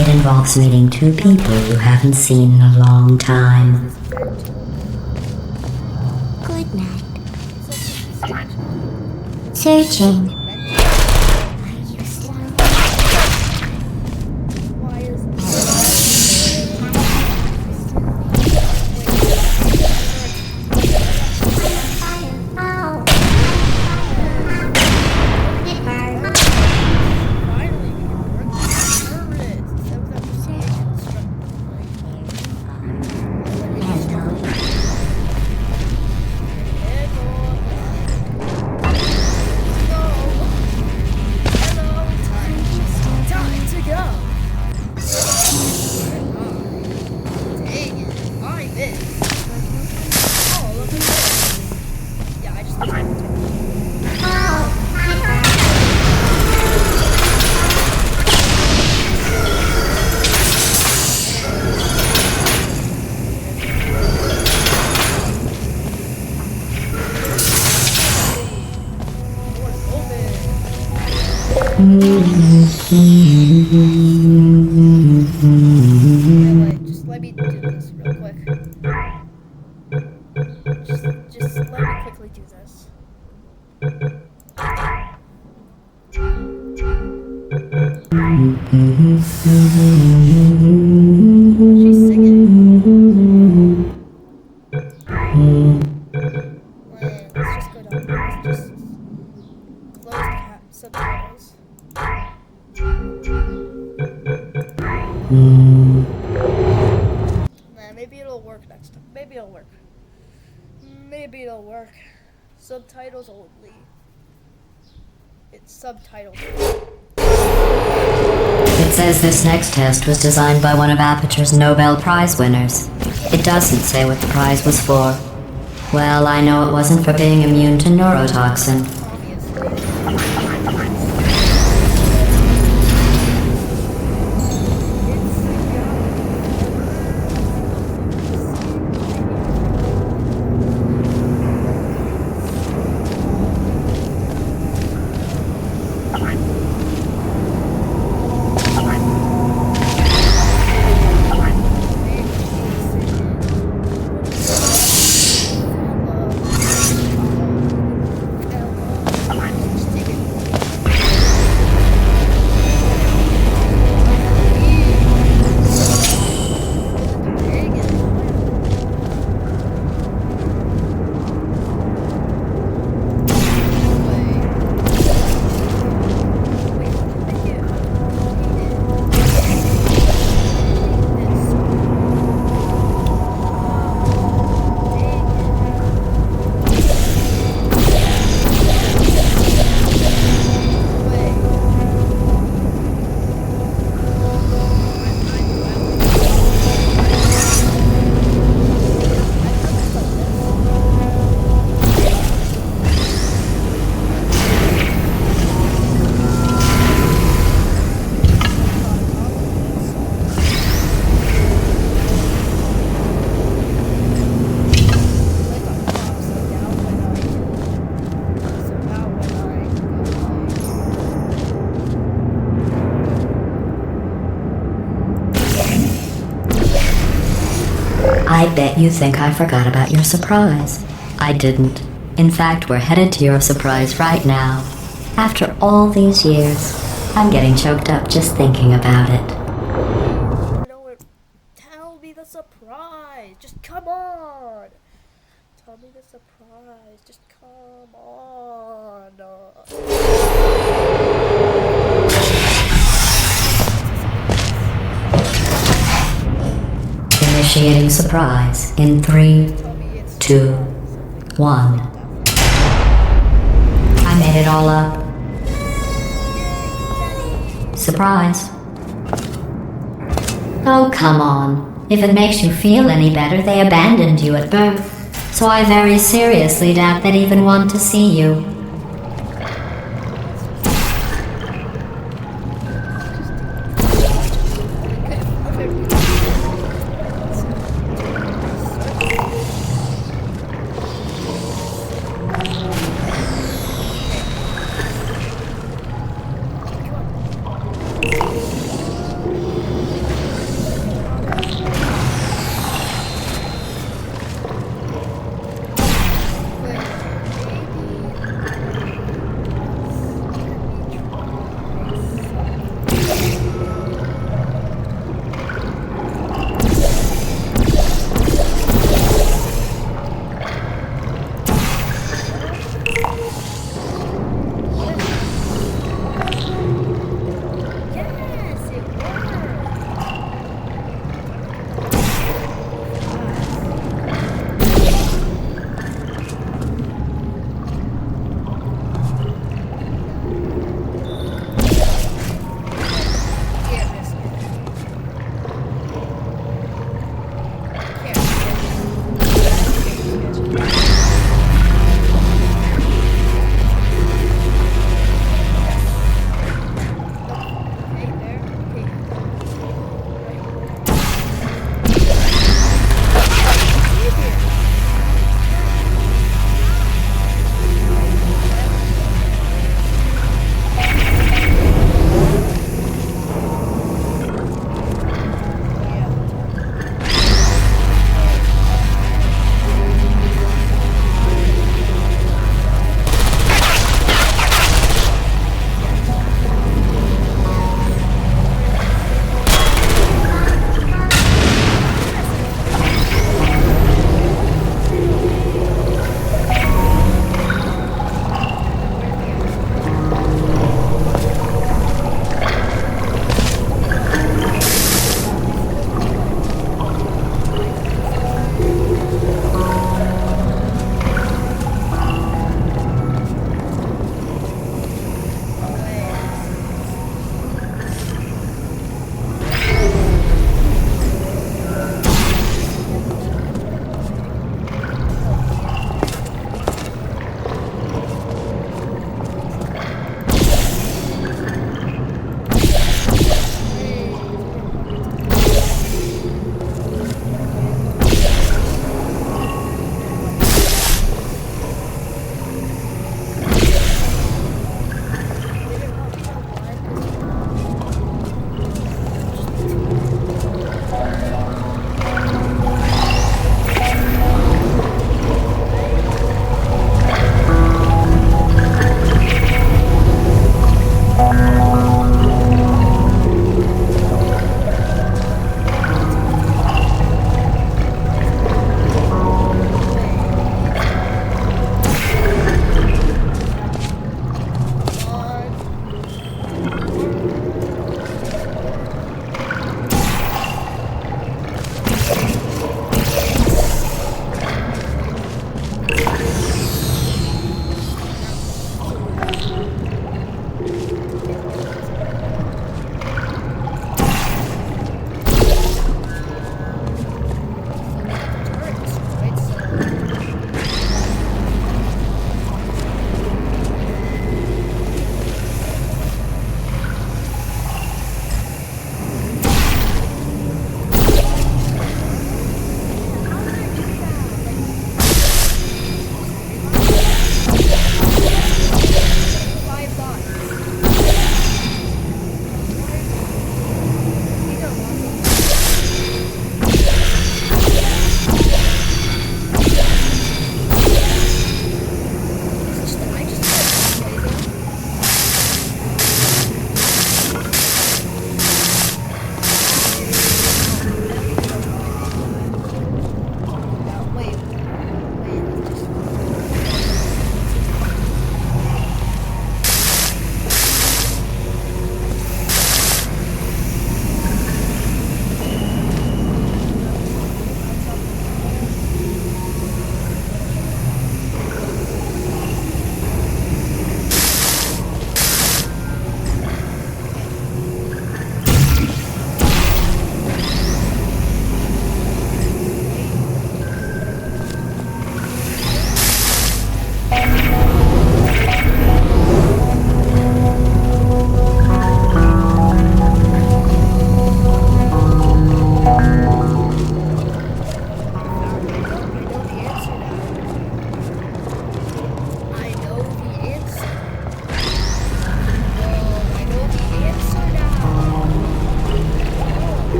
It involves meeting 2 people you haven't seen in a long time. Good night. Searching. Are you still Why is finally we can work the turrets instead of them just time to go. Dang it, I missed. All of it. Yeah, I just missed. Mm-hmm. Wait, just let me do this real quick. Just let me quickly do this. She's singing. Wait, let's just go down. Let's just close subtitles. Nah, maybe it'll work next time. Maybe it'll work. Maybe it'll work. Subtitles only. It's subtitles. It says this next test was designed by one of Aperture's Nobel Prize winners. It doesn't say what the prize was for. Well, I know it wasn't for being immune to neurotoxin. I bet you think I forgot about your surprise. I didn't. In fact, we're headed to your surprise right now. After all these years, I'm getting choked up just thinking about it. Tell me the surprise. Just come on. Tell me the surprise. Just come on. Initiating surprise in 3, 2, 1. I made it all up. Surprise. Oh, come on. If it makes you feel any better, they abandoned you at birth. So I very seriously doubt they'd even want to see you.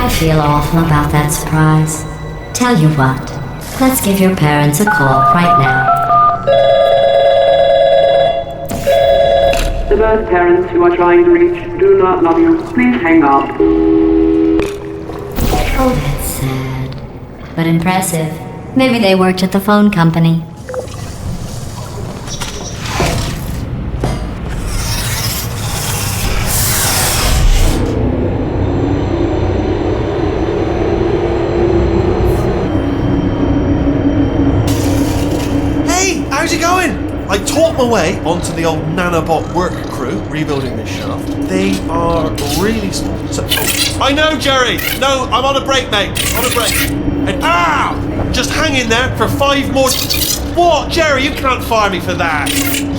I feel awful about that surprise. Tell you what, let's give your parents a call right now. The birth parents you are trying to reach do not love you. Please hang up. Oh, that's sad. But impressive. Maybe they worked at the phone company. Hey, how's it going? I taught my way onto the old nanobot work crew rebuilding this shaft. They are really small. I know, Jerry! No, I'm on a break, mate. On a break. And just hang in there for 5 more... What? Jerry, you can't fire me for that.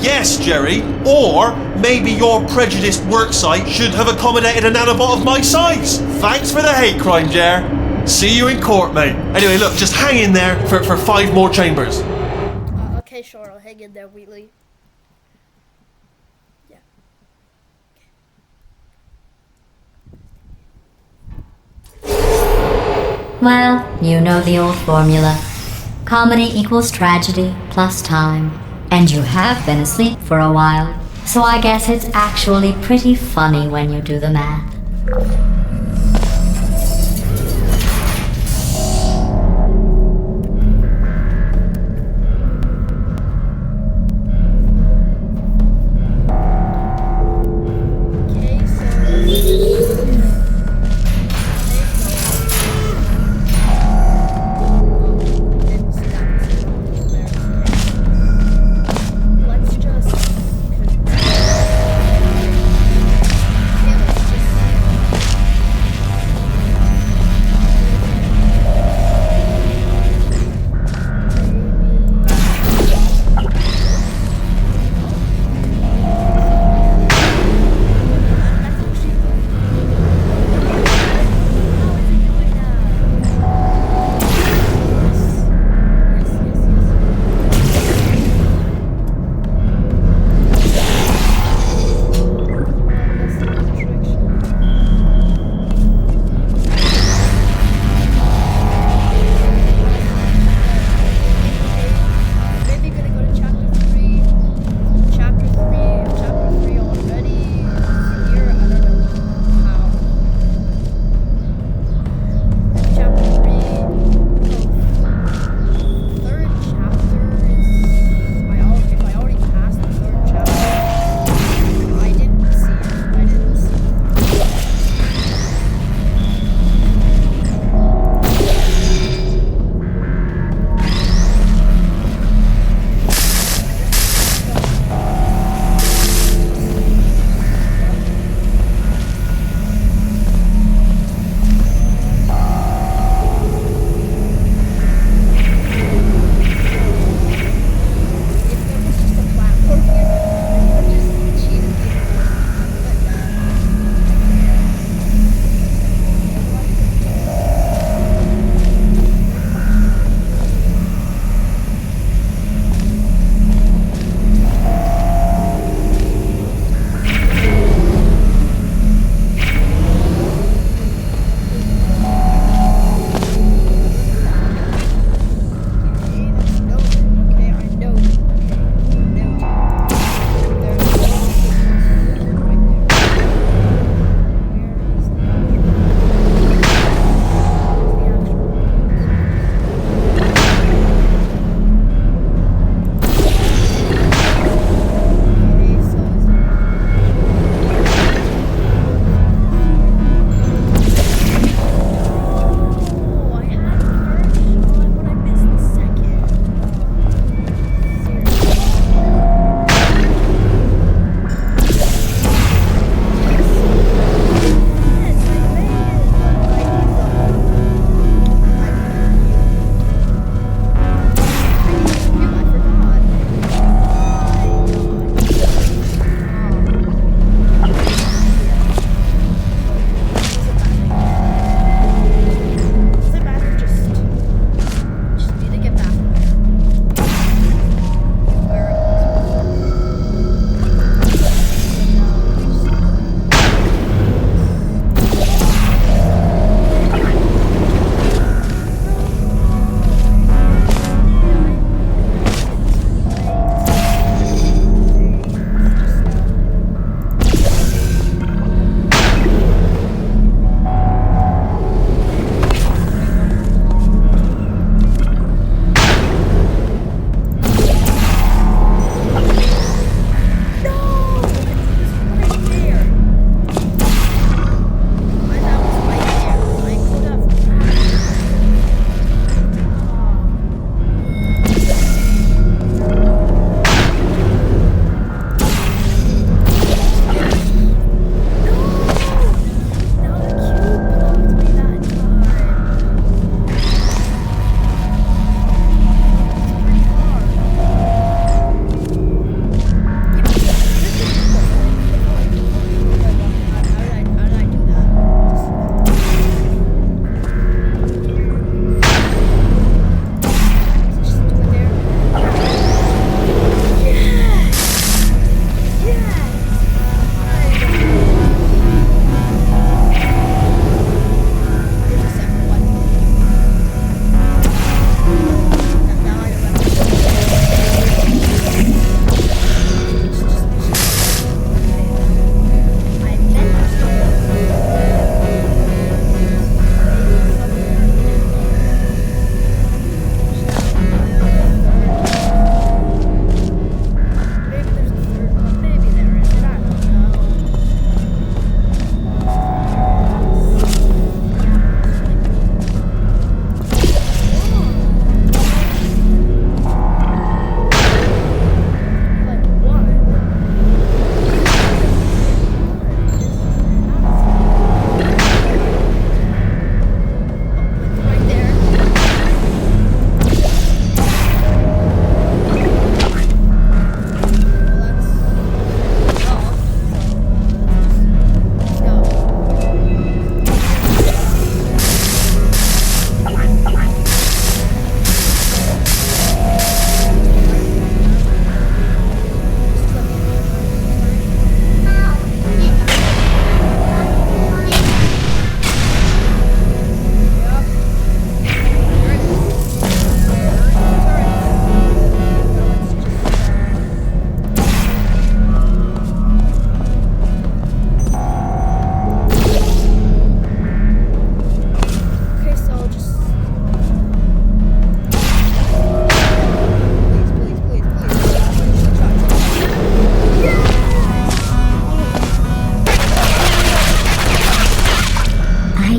Yes, Jerry. Or maybe your prejudiced work site should have accommodated a nanobot of my size. Thanks for the hate crime, Jer. See you in court, mate. Anyway, look, just hang in there for 5 more chambers. Okay, sure, I'll hang in there, Wheatley. Yeah. Well, you know the old formula. Comedy equals tragedy plus time. And you have been asleep for a while, so I guess it's actually pretty funny when you do the math. Okay, so... Let's just...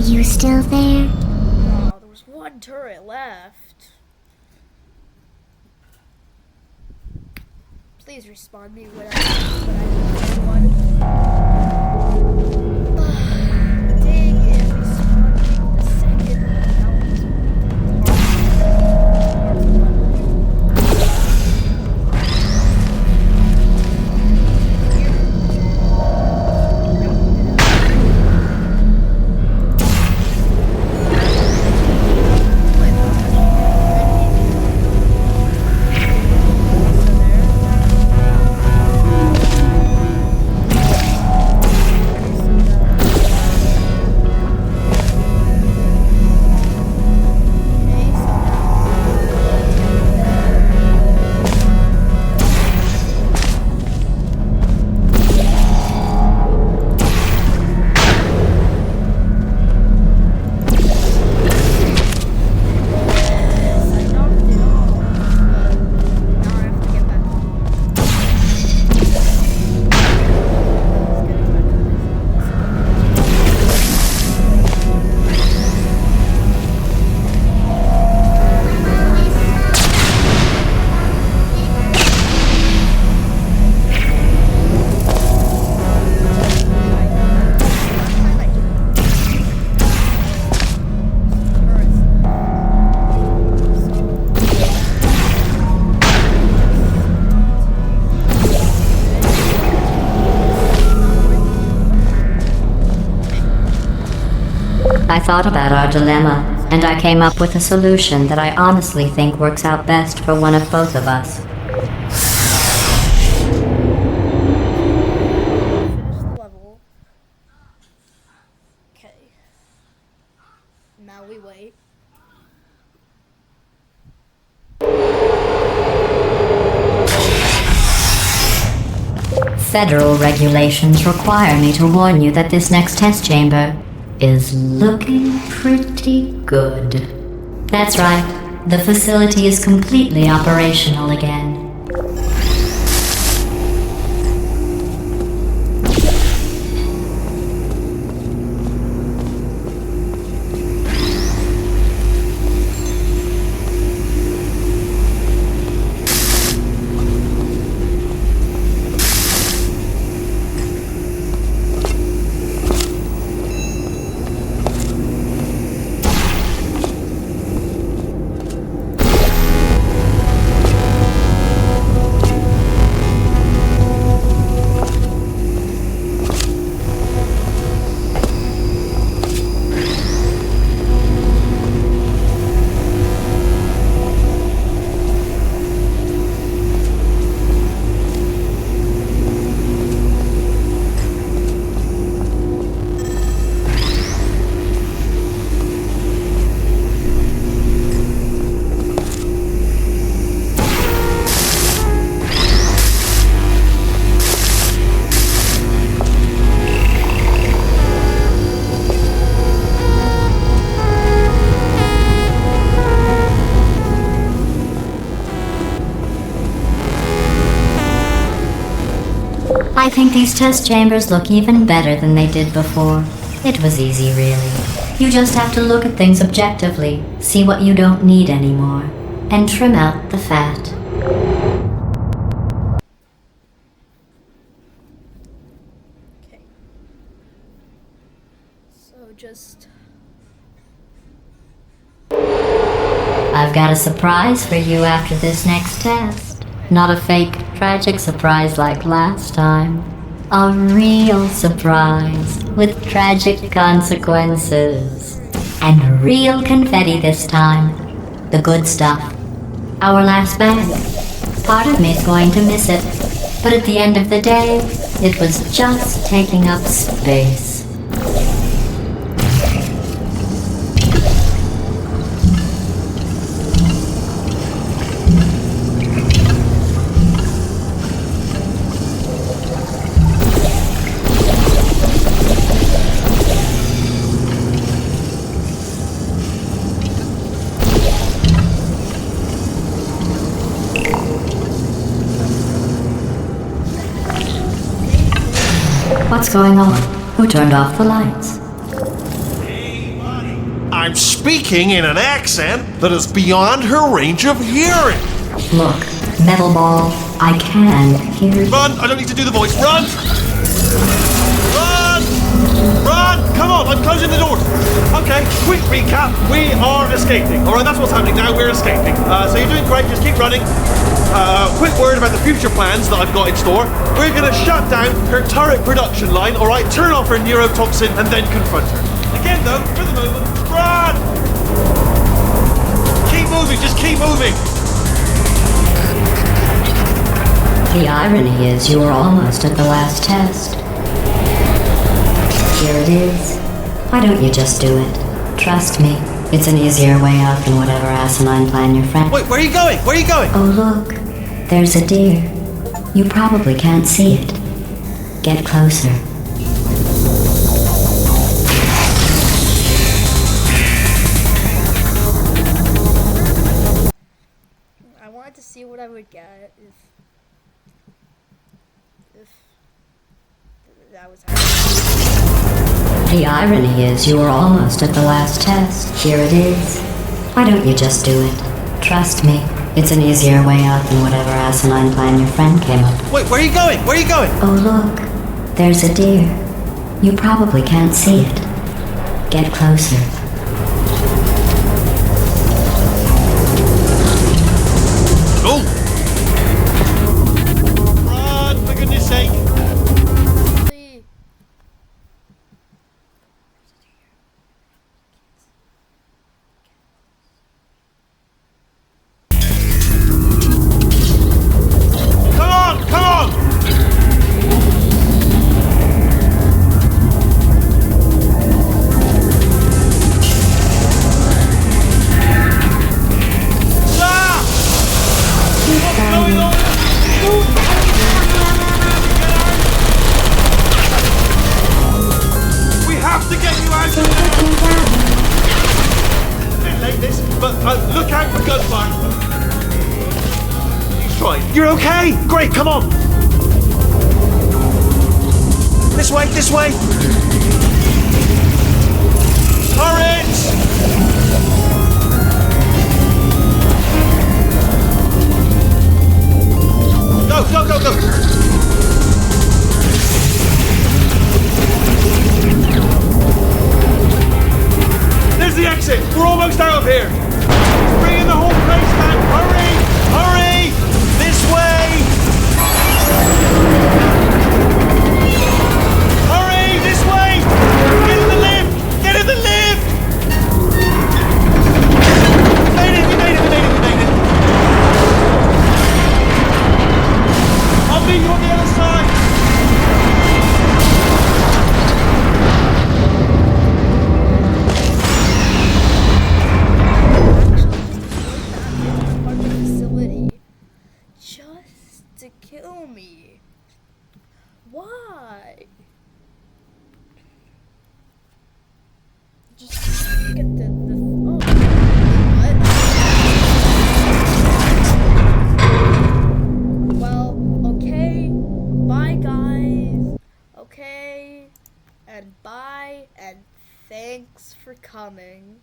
You still there? Oh, there was one turret left. Please respawn me when I one. Dang it, respawn me the second I thought about our dilemma, and I came up with a solution that I honestly think works out best for one of both of us. finish the level. Okay. Now we wait. Federal regulations require me to warn you that this next test chamber is looking pretty good. That's right, the facility is completely operational again. I think these test chambers look even better than they did before. It was easy, really. You just have to look at things objectively, see what you don't need anymore, and trim out the fat. Okay. So just... I've got a surprise for you after this next test. Not a fake, tragic surprise like last time. A real surprise with tragic consequences. And real confetti this time. The good stuff. Our last bag. Part of me is going to miss it. But at the end of the day, it was just taking up space. What's going on? Who turned off the lights? I'm speaking in an accent that is beyond her range of hearing. Look, Metal Ball, I can hear you. Run! I don't need to do the voice. Run! Run! Run! Come on, I'm closing the doors. Okay, quick recap. We are escaping. All right, that's what's happening now. We're escaping. So you're doing great. Just keep running. Quick word about the future plans that I've got in store. We're going to shut down her turret production line, all right? Turn off her neurotoxin and then confront her. Again, though, for the moment, run! Keep moving. Just keep moving. The irony is you were almost at the last test. Here it is. Why don't you just do it? Trust me, it's an easier way out than whatever asinine plan your friend... Wait, where are you going? Where are you going? Oh look, there's a deer. You probably can't see it. Get closer. I wanted to see what I would get if that was happening. The irony is you were almost at the last test. Here it is. Why don't you just do it? Trust me, it's an easier way out than whatever asinine plan your friend came up with. Wait, where are you going? Where are you going? Oh look, there's a deer. You probably can't see it. Get closer. Go! Run, for goodness sake! Really? Come on, come on! Ah! What's going on? We have to get you out of there! A bit late this, but look out for gunfire. He's trying. You're okay? Great, come on! This way, this way! Turret! Go, go, go, go! There's the exit! We're almost out of here! Bring in the whole place, man! Hurry! Hurry! This way! Hurry! This way! Get in the lift! Get in the lift! We made it! We made it! We made it! We made it! I'll meet you on the other side! Part of the facility just to kill me. Why? Just get the oh, what? Well, okay. Bye, guys. Okay, and bye, and thanks for coming.